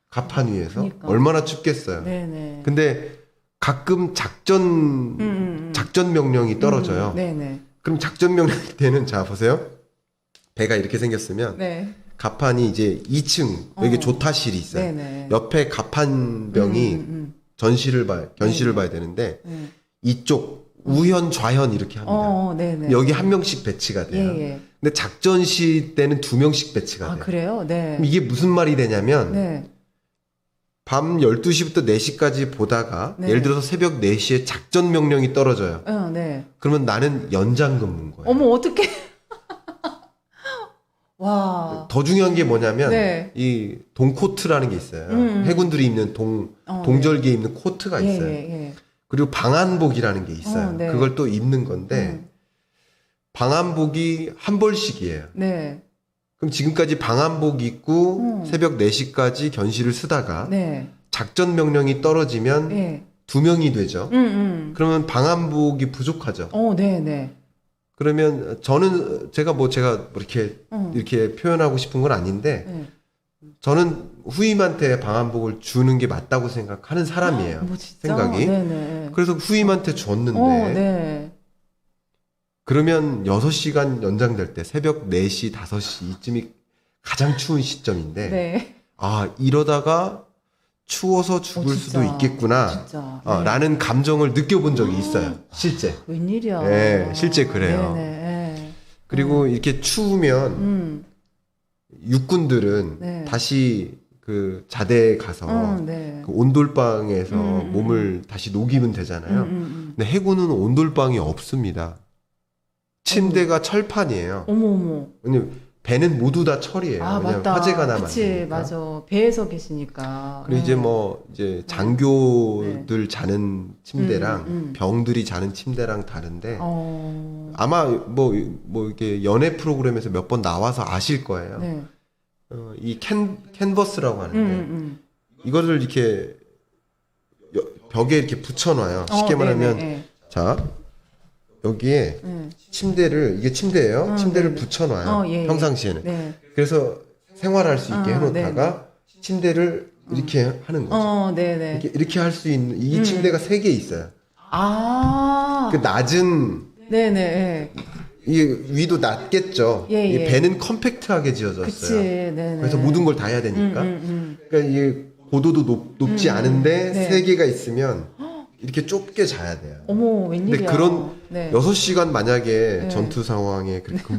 갑판 위에서 그러니까. 얼마나 춥겠어요. 네네. 근데 가끔 작전 명령이 떨어져요. 네네. 그럼 작전 명령 때는 자 보세요. 배가 이렇게 생겼으면 네. 갑판이 이제 2층 여기 조타실이 있어요. 네네. 옆에 갑판병이 견시를 봐야 되는데 네. 이쪽 우현 좌현 이렇게 합니다. 네네. 여기 한 명씩 배치가 돼요. 예. 근데 작전 시 때는 2명씩 배치가 돼요. 그래요? 네. 그럼 이게 무슨 말이 되냐면 네. 밤 12시부터 4시까지 보다가 네. 예를 들어서 새벽 4시에 작전 명령이 떨어져요. 네. 그러면 나는 연장 근무인 거예요. 어머, 어떡해. 와. 더 중요한 게 뭐냐면 네. 이 동코트라는 게 있어요. 해군들이 입는 동절기에 입는 코트가 있어요. 예. 그리고 방한복이라는 게 있어요. 네. 그걸 또 입는 건데 방한복이 한 벌씩이에요. 네. 그럼 지금까지 방한복 입고 새벽 4시까지 견시를 쓰다가 네. 작전 명령이 떨어지면 네. 2명이 되죠. 그러면 방한복이 부족하죠. 네네. 그러면 제가 이렇게 표현하고 싶은 건 아닌데 네. 저는 후임한테 방한복을 주는 게 맞다고 생각하는 사람이에요. 진짜? 생각이. 네네. 그래서 후임한테 줬는데 네. 그러면 6시간 연장될 때 새벽 4시, 5시 이쯤이 가장 추운 시점인데 네. 이러다가 추워서 죽을 진짜. 수도 있겠구나 진짜. 라는 감정을 느껴본 적이 있어요. 실제. 웬일이야. 네, 실제 그래요. 네네. 그리고 이렇게 추우면 육군들은 네. 다시 그 자대에 가서 네. 그 온돌방에서 몸을 다시 녹이면 되잖아요. 근데 해군은 온돌방이 없습니다. 침대가 철판이에요. 어머. 왜냐면 배는 모두 다 철이에요. 아, 왜냐면 맞다. 화재가 나면 안 그치, 되니까. 맞아. 배에서 계시니까. 그리고 이제 뭐 이제 장교들 자는 침대랑 음. 병들이 자는 침대랑 다른데 아마 뭐 이렇게 연애 프로그램에서 몇 번 나와서 아실 거예요. 네. 이 캔버스라고 하는데 이거를 이렇게 벽에 이렇게 붙여놔요. 쉽게 말하면 네네. 자 여기에 침대를 이게 침대예요. 침대를 네네. 붙여놔요. 예. 평상시에는. 네. 그래서 생활할 수 있게 해놓다가 네네. 침대를 이렇게 하는 거죠. 네네. 이렇게 할 수 있는 이 침대가 3개 있어요. 아. 그 낮은 네네. 이 위도 낮겠죠. 예, 이 예. 배는 컴팩트하게 지어졌어요. 그치. 네네. 그래서 모든 걸 다 해야 되니까. 그러니까 이게 고도도 높지 않은데 네. 3개가 있으면 이렇게 좁게 자야 돼요. 어머, 웬일이야. 근데 그런 네. 6시간 만약에 네. 전투 상황에 그렇게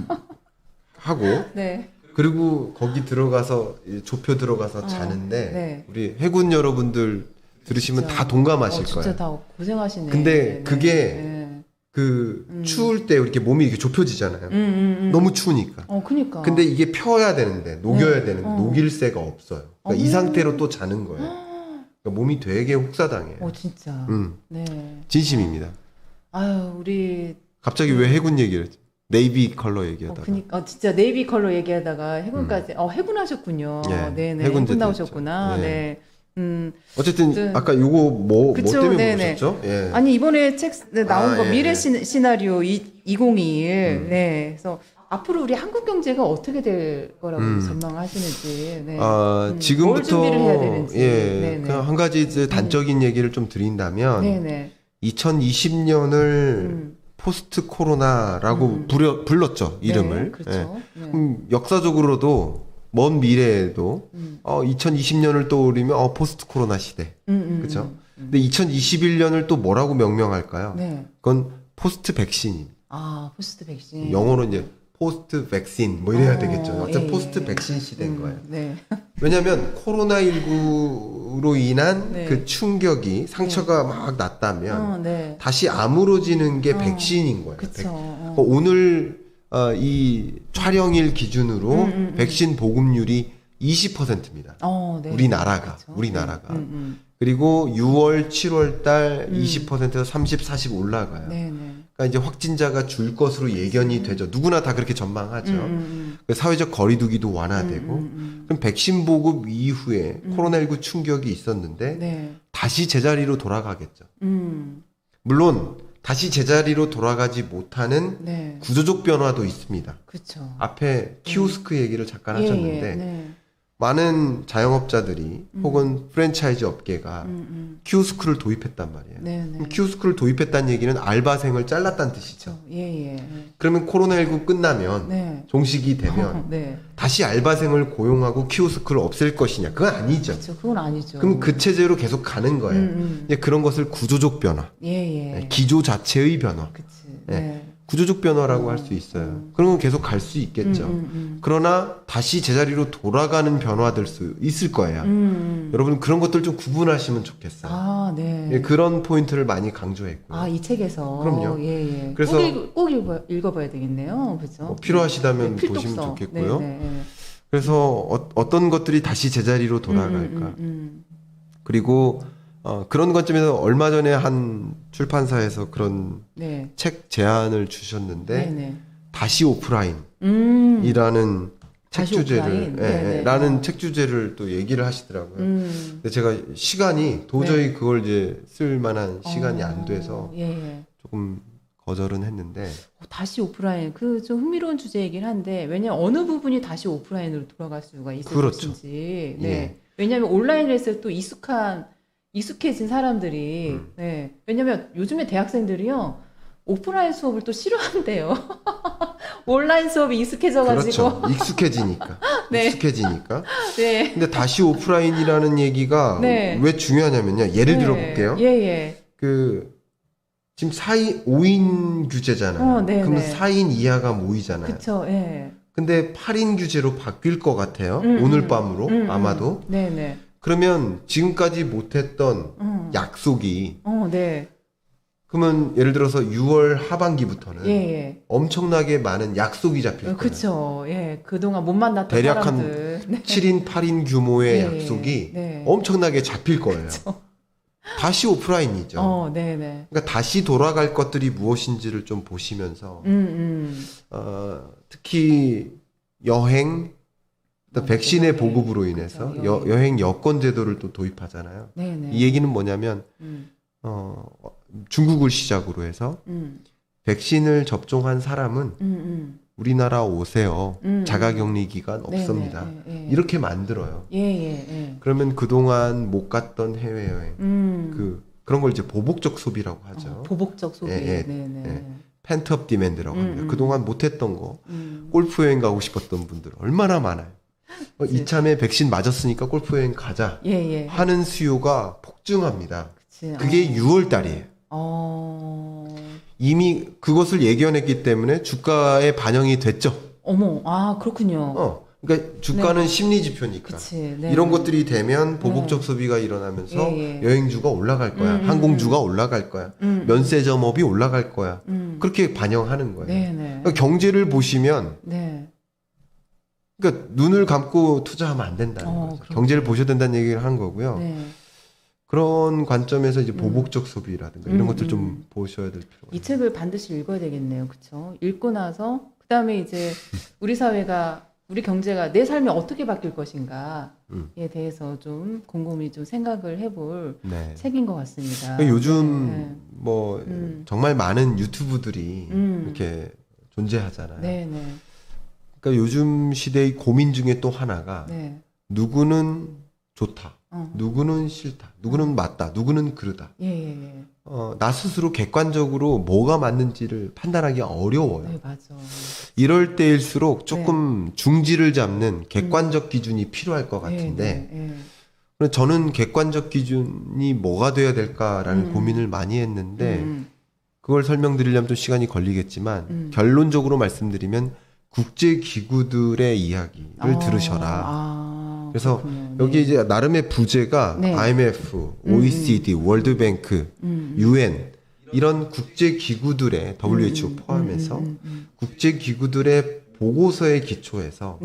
하고 네. 그리고 거기 들어가서 좁혀 들어가서 자는데 네. 우리 해군 여러분들 들으시면 진짜. 다 동감하실 진짜 거예요. 다 고생하시네. 근데 그게 네. 그 추울 때 이렇게 몸이 이렇게 좁혀지잖아요. 너무 추우니까. 그니까. 근데 이게 펴야 되는데 녹여야 네. 되는데 녹일 새가 없어요. 그러니까 이 상태로 또 자는 거예요. 그러니까 몸이 되게 혹사당해요. 진짜. 네. 진심입니다. 아유, 우리. 갑자기 왜 해군 얘기를 했지? 네이비 컬러 얘기하다가. 그니까 진짜 네이비 컬러 얘기하다가 해군까지 해군하셨군요. 예, 네네. 해군 해군 제대 나오셨구나. 했죠. 네. 어쨌든 아까 요거 뭐 그쵸, 때문에 네네. 보셨죠? 예. 아니 이번에 책 나온 거 예, 미래 예. 시나리오 2021. 네. 그래서 앞으로 우리 한국 경제가 어떻게 될 거라고 전망하시는지. 네. 지금부터 뭘 준비를 해야 되는지. 예, 네네. 그냥 한 가지 이제 단적인 얘기를 좀 드린다면 네네. 2020년을 포스트 코로나라고 불렀죠, 이름을. 네, 그렇죠. 예. 네. 역사적으로도 먼 미래에도 2020년을 떠올리면 포스트 코로나 시대. 그렇죠? 근데 2021년을 또 뭐라고 명명할까요? 네. 그건 포스트 백신입니다. 포스트 백신. 영어로 이제 포스트 백신 뭐 이래야 되겠죠. 어쨌든 예, 포스트 예. 백신 시대인 거예요. 네. 왜냐하면 코로나19로 인한 네. 그 충격이 상처가 막 났다면 네. 다시 아물어지는 게 백신인 거예요. 그쵸. 오늘 이 촬영일 기준으로 백신 보급률이 20%입니다. 네. 우리나라가. 그쵸. 우리나라가. 그리고 6월, 7월 달 20%에서 30, 40 올라가요. 네. 그러니까 이제 확진자가 줄 것으로 예견이 되죠. 누구나 다 그렇게 전망하죠. 그 사회적 거리두기도 완화되고. 그럼 백신 보급 이후에 코로나19 충격이 있었는데 네. 다시 제자리로 돌아가겠죠. 물론 다시 제자리로 돌아가지 못하는 네. 구조적 변화도 있습니다. 그렇죠. 앞에 키오스크 얘기를 잠깐 하셨는데 네. 많은 자영업자들이 혹은 프랜차이즈 업계가 키오스크를 도입했단 말이에요. 네. 그럼 키오스크를 도입했다는 얘기는 알바생을 잘랐다는 뜻이죠. 예. 그러면 코로나19 끝나면 네. 종식이 되면 네. 다시 알바생을 고용하고 키오스크를 없앨 것이냐? 그건 아니죠. 그렇죠. 그건 아니죠. 그럼 그 체제로 계속 가는 거예요. 이제 그런 것을 구조적 변화, 예. 기조 자체의 변화, 그치. 예. 네. 구조적 변화라고 할 수 있어요. 그런 건 계속 갈 수 있겠죠. 그러나 다시 제자리로 돌아가는 변화될 수 있을 거예요. 여러분 그런 것들 좀 구분하시면 좋겠어요. 네. 예, 그런 포인트를 많이 강조했고요. 이 책에서. 그럼요. 예. 그래서 꼭 읽어봐야 되겠네요. 그죠? 필요하시다면 네, 보시면 필독서. 좋겠고요. 네. 그래서 어떤 것들이 다시 제자리로 돌아갈까. 그리고 그런 관점에서 얼마 전에 한 출판사에서 그런 네. 책 제안을 주셨는데 네. 다시 오프라인이라는 책 다시 주제를 오프라인? 예, 네네. 라는 책 주제를 또 얘기를 하시더라고요. 근데 제가 시간이 도저히 그걸 이제 쓸 만한 시간이 안 돼서 예. 조금 거절은 했는데 다시 오프라인 그 좀 흥미로운 주제이긴 한데 왜냐면 어느 부분이 다시 오프라인으로 돌아갈 수가 있을 그렇죠. 것인지 네. 예. 왜냐하면 온라인을 했을 때 또 익숙해진 사람들이 네. 왜냐면 요즘에 대학생들이요 오프라인 수업을 또 싫어한대요. 온라인 수업이 익숙해져가지고 그렇죠. 익숙해지니까 네. 익숙해지니까 네. 근데 다시 오프라인이라는 얘기가 네. 왜 중요하냐면요. 예를 들어 볼게요. 예. 그 지금 5인 규제잖아요. 네, 그럼 네. 4인 이하가 모이잖아요. 그쵸. 예. 근데 8인 규제로 바뀔 것 같아요. 오늘 밤으로 아마도. 네네. 그러면 지금까지 못했던 약속이 네. 그러면 예를 들어서 6월 하반기부터는 예, 예. 엄청나게 많은 약속이 잡힐 거예요. 그쵸. 예. 그동안 못 만났던 대략 사람들. 한 7인, 8인 규모의 네, 약속이 네. 엄청나게 잡힐 거예요. 다시 오프라인이죠. 네네. 그러니까 다시 돌아갈 것들이 무엇인지를 좀 보시면서 특히 여행, 또 백신의 여행. 보급으로 인해서 그쵸, 여행 여권 제도를 또 도입하잖아요. 네네. 이 얘기는 뭐냐면 중국을 시작으로 해서 백신을 접종한 사람은 우리나라 오세요. 자가격리 기간 없습니다. 네네, 예, 예. 이렇게 만들어요. 예, 예, 예. 그러면 그동안 못 갔던 해외여행 그런 걸 이제 보복적 소비라고 하죠. 보복적 소비. 예, 예, 네네. 예. 펜트업 디맨드라고 합니다. 그동안 못했던 거 음. 골프 여행 가고 싶었던 분들 얼마나 많아요. 이참에 백신 맞았으니까 골프 여행 가자 예, 예. 하는 수요가 폭증합니다. 그치. 그게 6월 달이에요. 이미 그것을 예견했기 때문에 주가에 반영이 됐죠. 어머, 아, 그렇군요. 그러니까 주가는 네. 심리 지표니까. 그치. 네. 이런 것들이 되면 보복적 소비가 일어나면서 예, 예. 여행주가 올라갈 거야. 항공주가 올라갈 거야. 면세점업이 올라갈 거야. 그렇게 반영하는 거예요. 네네. 그러니까 경제를 보시면 네. 그러니까 눈을 감고 투자하면 안 된다는 거죠. 그렇군요. 경제를 보셔야 된다는 얘기를 하는 거고요. 네. 그런 관점에서 이제 보복적 소비라든가 이런 것들 좀 보셔야 될 필요가 이 있어요. 책을 반드시 읽어야 되겠네요. 그쵸? 읽고 나서, 그 다음에 이제 우리 사회가, 우리 경제가 내 삶이 어떻게 바뀔 것인가에 대해서 좀 곰곰이 좀 생각을 해볼 네. 책인 것 같습니다. 그러니까 요즘 네. 뭐 정말 많은 유튜브들이 이렇게 존재하잖아요. 네네. 그러니까 요즘 시대의 고민 중에 또 하나가 네. 누구는 좋다, 어. 누구는 싫다, 누구는 맞다, 누구는 그르다. 예, 예, 예. 나 스스로 객관적으로 뭐가 맞는지를 판단하기 어려워요. 네, 맞아. 이럴 때일수록 조금 중지를 잡는 객관적 기준이 필요할 것 같은데 네, 네, 그래서 저는 객관적 기준이 뭐가 돼야 될까라는 고민을 많이 했는데 그걸 설명드리려면 좀 시간이 걸리겠지만 결론적으로 말씀드리면 국제기구들의 이야기를 들으셔라. 그래서 그렇군요. 여기 이제 나름의 부제가 네. IMF, OECD, 월드뱅크, UN 이런 국제기구들의 WHO 포함해서 국제기구들의 보고서에 기초해서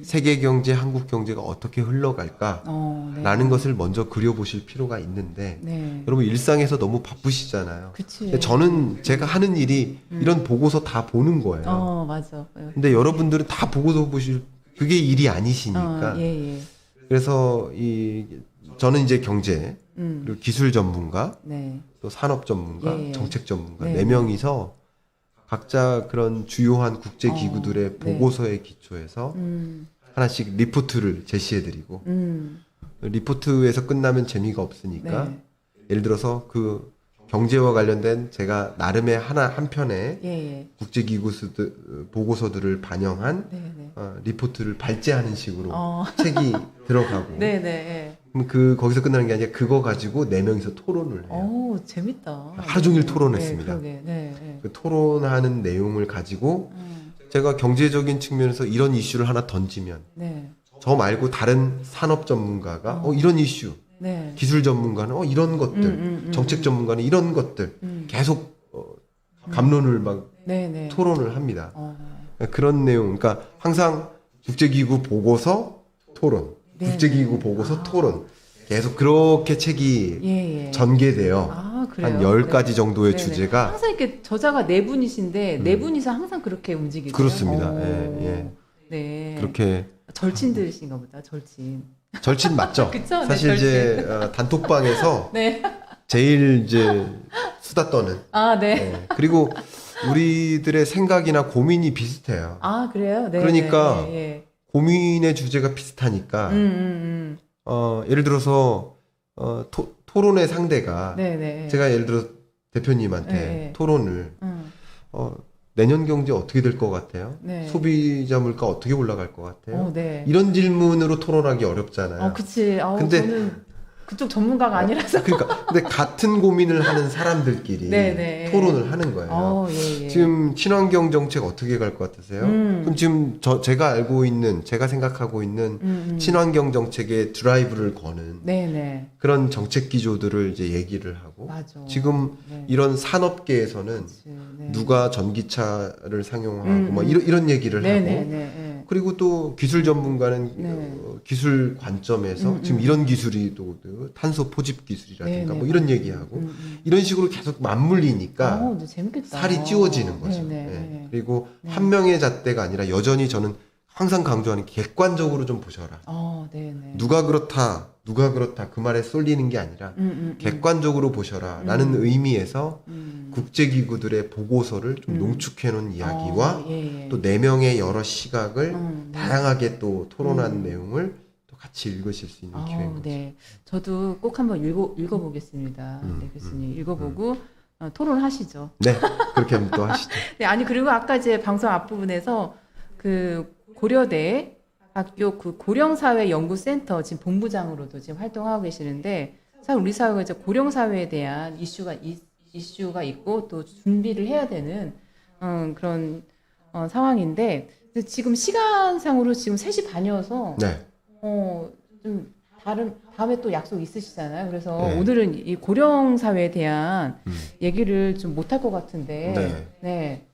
세계경제, 한국경제가 어떻게 흘러갈까라는 네. 것을 먼저 그려보실 필요가 있는데 네. 여러분 일상에서 너무 바쁘시잖아요. 그치. 근데 저는 제가 하는 일이 이런 보고서 다 보는 거예요. 맞아. 근데 여러분들은 다 보고서 보실 그게 일이 아니시니까 예, 예. 그래서 저는 이제 경제 그리고 기술 전문가 네. 또 산업 전문가 예, 예. 정책 전문가 네. 네 명이서 각자 그런 주요한 국제 기구들의 네. 보고서에 기초해서 하나씩 리포트를 제시해드리고 리포트에서 끝나면 재미가 없으니까 네. 예를 들어서 그 경제와 관련된 제가 나름의 한 편의 예, 예. 국제기구 보고서들을 반영한 네, 네. 리포트를 발제하는 식으로 책이 들어가고 네, 네. 그럼 거기서 끝나는 게 아니라 그거 가지고 네 명이서 토론을 해요. 재밌다. 하루 종일 네, 토론했습니다. 네, 그러게. 네, 네. 그 토론하는 내용을 가지고 제가 경제적인 측면에서 이런 이슈를 하나 던지면 네. 저 말고 다른 산업 전문가가 이런 이슈, 네. 기술 전문가는 이런 것들, 정책 전문가는 이런 것들 계속 감론을 막 네, 네. 토론을 합니다. 그런 내용, 그러니까 항상 국제기구 보고서 토론, 네, 국제기구 보고서 토론 계속 그렇게 책이 예, 예. 전개돼요. 그래요? 한 10가지 네. 정도의 네네. 주제가 항상 이렇게 저자가 네 분이신데 네 분이서 항상 그렇게 움직이죠. 그렇습니다. 예, 예. 네. 그렇게 절친들이신가 보다. 절친. 절친 맞죠? 그쵸? 네, 사실 이제 단톡방에서 네. 제일 이제 수다 떠는. 네. 네. 그리고 우리들의 생각이나 고민이 비슷해요. 그래요? 네. 그러니까 네, 네, 고민의 주제가 비슷하니까 예를 들어서 토론의 상대가 네, 네. 제가 예를 들어 대표님한테 네. 토론을 내년 경제 어떻게 될 것 같아요? 네. 소비자 물가 어떻게 올라갈 것 같아요? 네. 이런 질문으로 토론하기 어렵잖아요. 그치. 근데 저는 그쪽 전문가가 아니라서. 그러니까 근데 같은 고민을 하는 사람들끼리 네네. 토론을 하는 거예요. 예, 예. 지금 친환경 정책 어떻게 갈 것 같으세요? 그럼 지금 제가 알고 있는, 제가 생각하고 있는 친환경 정책의 드라이브를 거는 네네. 그런 정책 기조들을 이제 얘기를 하고 맞아. 지금 네. 이런 산업계에서는 그치, 네. 누가 전기차를 상용하고 뭐 이런 얘기를 하고 그리고 또 기술 전문가는 네. 기술 관점에서 지금 이런 기술이 또 탄소 포집 기술이라든가 뭐 이런 얘기하고 이런 식으로 계속 맞물리니까 네, 재밌겠다. 살이 찌워지는 거죠. 네. 그리고 한 명의 잣대가 아니라 여전히 저는 항상 강조하는 객관적으로 좀 보셔라. 네네. 누가 그렇다 그 말에 쏠리는 게 아니라 객관적으로 보셔라 라는 의미에서 국제기구들의 보고서를 좀 농축해 놓은 이야기와 예, 예. 또 4명의 여러 시각을 다양하게 또 토론한 내용을 또 같이 읽으실 수 있는 기회인 거죠. 네. 저도 꼭 한번 읽어보겠습니다. 네, 교수님. 읽어보고 토론하시죠. 네, 그렇게 한번 또 하시죠. 네, 아니, 그리고 아까 이제 방송 앞부분에서 그 고려대 학교 그 고령사회연구센터 지금 본부장으로도 지금 활동하고 계시는데, 사실 우리 사회가 이제 고령사회에 대한 이슈가 있고 또 준비를 해야 되는 그런 상황인데, 근데 지금 시간상으로 지금 3시 반이어서 네. 좀 다음에 또 약속 있으시잖아요. 그래서 네. 오늘은 이 고령사회에 대한 얘기를 좀 못할 것 같은데, 네. 네.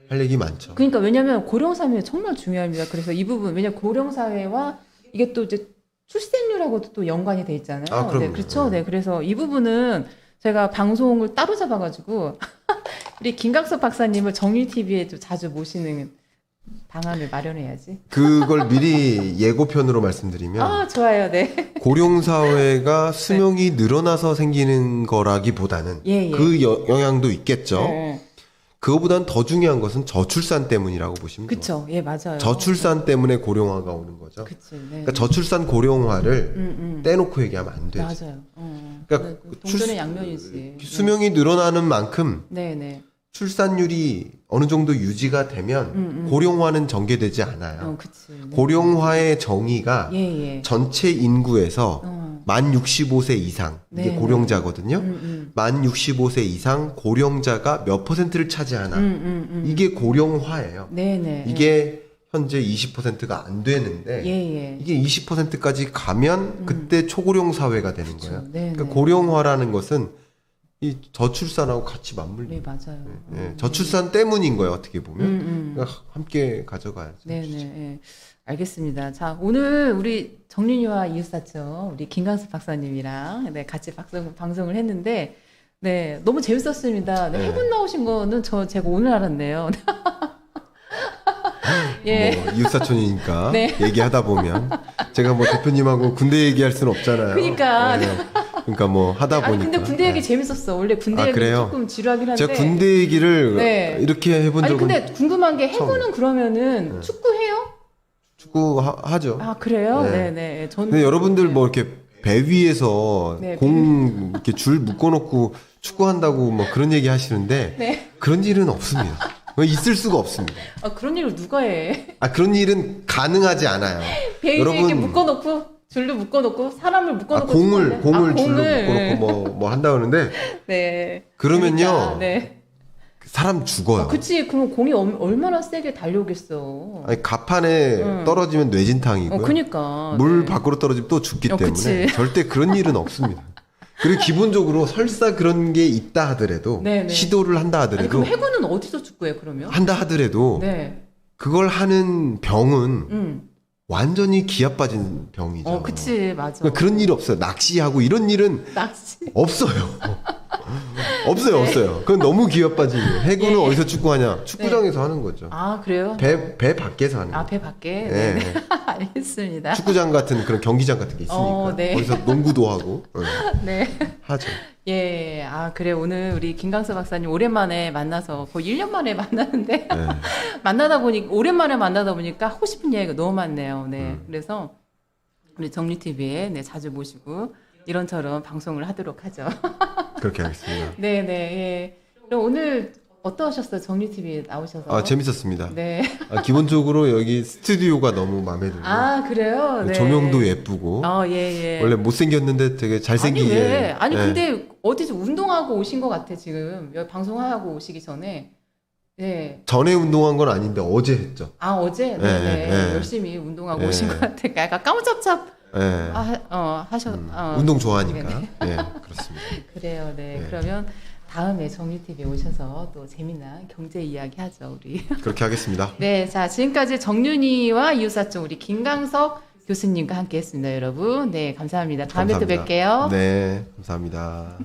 할 얘기 많죠. 그러니까 왜냐하면 고령사회 정말 중요합니다. 그래서 이 부분, 왜냐하면 고령사회와 이게 또 이제 출생률하고도 또 연관이 돼 있잖아요. 아, 그럼요. 네, 그렇죠. 네, 그래서 이 부분은 제가 방송을 따로 잡아가지고 우리 김강석 박사님을 정유TV에 좀 자주 모시는 방안을 마련해야지. 그걸 미리 예고편으로 말씀드리면 좋아요. 네. 고령사회가 수명이 늘어나서 생기는 거라기보다는 예, 예. 그 영향도 있겠죠. 네. 그거보단 더 중요한 것은 저출산 때문이라고 보시면 돼요. 그쵸. 예, 맞아요. 저출산 때문에 고령화가 오는 거죠. 그치. 네. 그러니까 저출산 고령화를 떼놓고 얘기하면 안 되죠. 맞아요. 그러니까 동전의 양면이지. 수명이 늘어나는 만큼 네네. 출산율이 어느 정도 유지가 되면 고령화는 전개되지 않아요. 그치. 네. 고령화의 정의가 예, 예. 전체 인구에서 만 65세 이상, 이게 네, 고령자거든요. 만 65세 이상 고령자가 몇 퍼센트를 차지하나. 이게 고령화예요. 네네. 이게 현재 20%가 안 되는데 예, 예. 이게 20%까지 가면 그때 초고령 사회가 되는 그쵸. 거예요. 네네. 그러니까 고령화라는 것은 이 저출산하고 같이 맞물리는 네, 맞아요. 예, 저출산 때문인 거예요, 어떻게 보면. 그러니까 함께 가져가야죠. 네네. 예. 알겠습니다. 자, 오늘 우리 정윤이와 이웃사촌 우리 김강수 박사님이랑 네, 같이 방송을 했는데, 네, 너무 재밌었습니다. 네, 네. 해군 나오신 거는 제가 오늘 알았네요. 예. 뭐 이웃사촌이니까 네. 얘기하다 보면 제가 뭐 대표님하고 군대 얘기할 수는 없잖아요. 그러니까. 네. 그러니까 뭐 하다 보니까. 아니, 근데 군대 얘기 재밌었어. 원래 군대 얘기 그래요? 조금 지루하긴 한데. 제가 군대 얘기를 네. 이렇게 해본 아니, 적은 근데 궁금한 게 해군은 처음. 그러면은 축구해요? 축구 하죠. 아, 그래요? 네. 네네. 저는. 근데 여러분들 뭐 이렇게 배 위에서 네, 공 이렇게 줄 묶어놓고 축구한다고 뭐 그런 얘기 하시는데 네. 그런 일은 없습니다. 있을 수가 없습니다. 그런 일을 누가 해? 그런 일은 가능하지 않아요. 배 위에 이렇게 묶어놓고, 줄로 묶어놓고, 사람을 묶어놓고. 공을 축구하는데? 줄로 공을. 묶어놓고 뭐 한다 그러는데 네. 그러면요. 재밌다. 네. 사람 죽어요. 그치. 그럼 공이 얼마나 세게 달려오겠어. 아니 가판에 떨어지면 뇌진탕이고요. 그니까. 물 네. 밖으로 떨어지면 또 죽기 때문에 그치. 절대 그런 일은 없습니다. 그리고 기본적으로 설사 그런 게 있다 하더라도 네네. 시도를 한다 아니, 하더라도 그럼 해군은 어디서 축구해, 그러면? 한다 하더라도 네. 그걸 하는 병은 완전히 기아 빠진 병이죠. 그치. 맞아. 그러니까 그런 일 없어요. 낚시하고 이런 일은 낚시. 없어요. 없어요. 그건 너무 기아 빠진 거예요. 해군은 예. 어디서 축구하냐? 축구장에서 하는 거죠. 그래요? 배 밖에서 하는 거예요. 배 밖에? 네. 네. 알겠습니다. 축구장 같은 그런 경기장 같은 게 있으니까 네. 거기서 농구도 하고 네. 하죠. 예. 그래. 오늘 우리 김강수 박사님 오랜만에 만나서 거의 1년 만에 만나는데 네. 오랜만에 만나다 보니까 하고 싶은 이야기가 너무 많네요. 네. 그래서 우리 정리TV에 네, 자주 모시고 이런저런 방송을 하도록 하죠. 그렇게 하겠습니다. 네네. 예. 그럼 오늘 어떠셨어요? 정리 TV에 나오셔서? 아, 재밌었습니다. 네. 기본적으로 여기 스튜디오가 너무 마음에 들고 아, 그래요? 네. 조명도 예쁘고 예. 원래 못생겼는데 되게 잘생기게. 아니, 왜? 아니, 예. 근데 어디서 운동하고 오신 것 같아, 지금. 여기 방송하고 오시기 전에. 네. 전에 운동한 건 아닌데 어제 했죠. 아, 어제? 네, 네. 네. 열심히 운동하고 네. 오신 것 같아. 약간 까무잡잡 예. 운동 좋아하니까. 예, 그렇습니다. 그래요, 네. 네. 그러면 다음에 정리TV에 오셔서 또 재미난 경제 이야기 하죠, 우리. 그렇게 하겠습니다. 네, 자, 지금까지 정윤희와 이웃사촌 우리 김강석 교수님과 함께 했습니다, 여러분. 네, 감사합니다. 다음에 또 감사합니다. 뵐게요. 네, 감사합니다.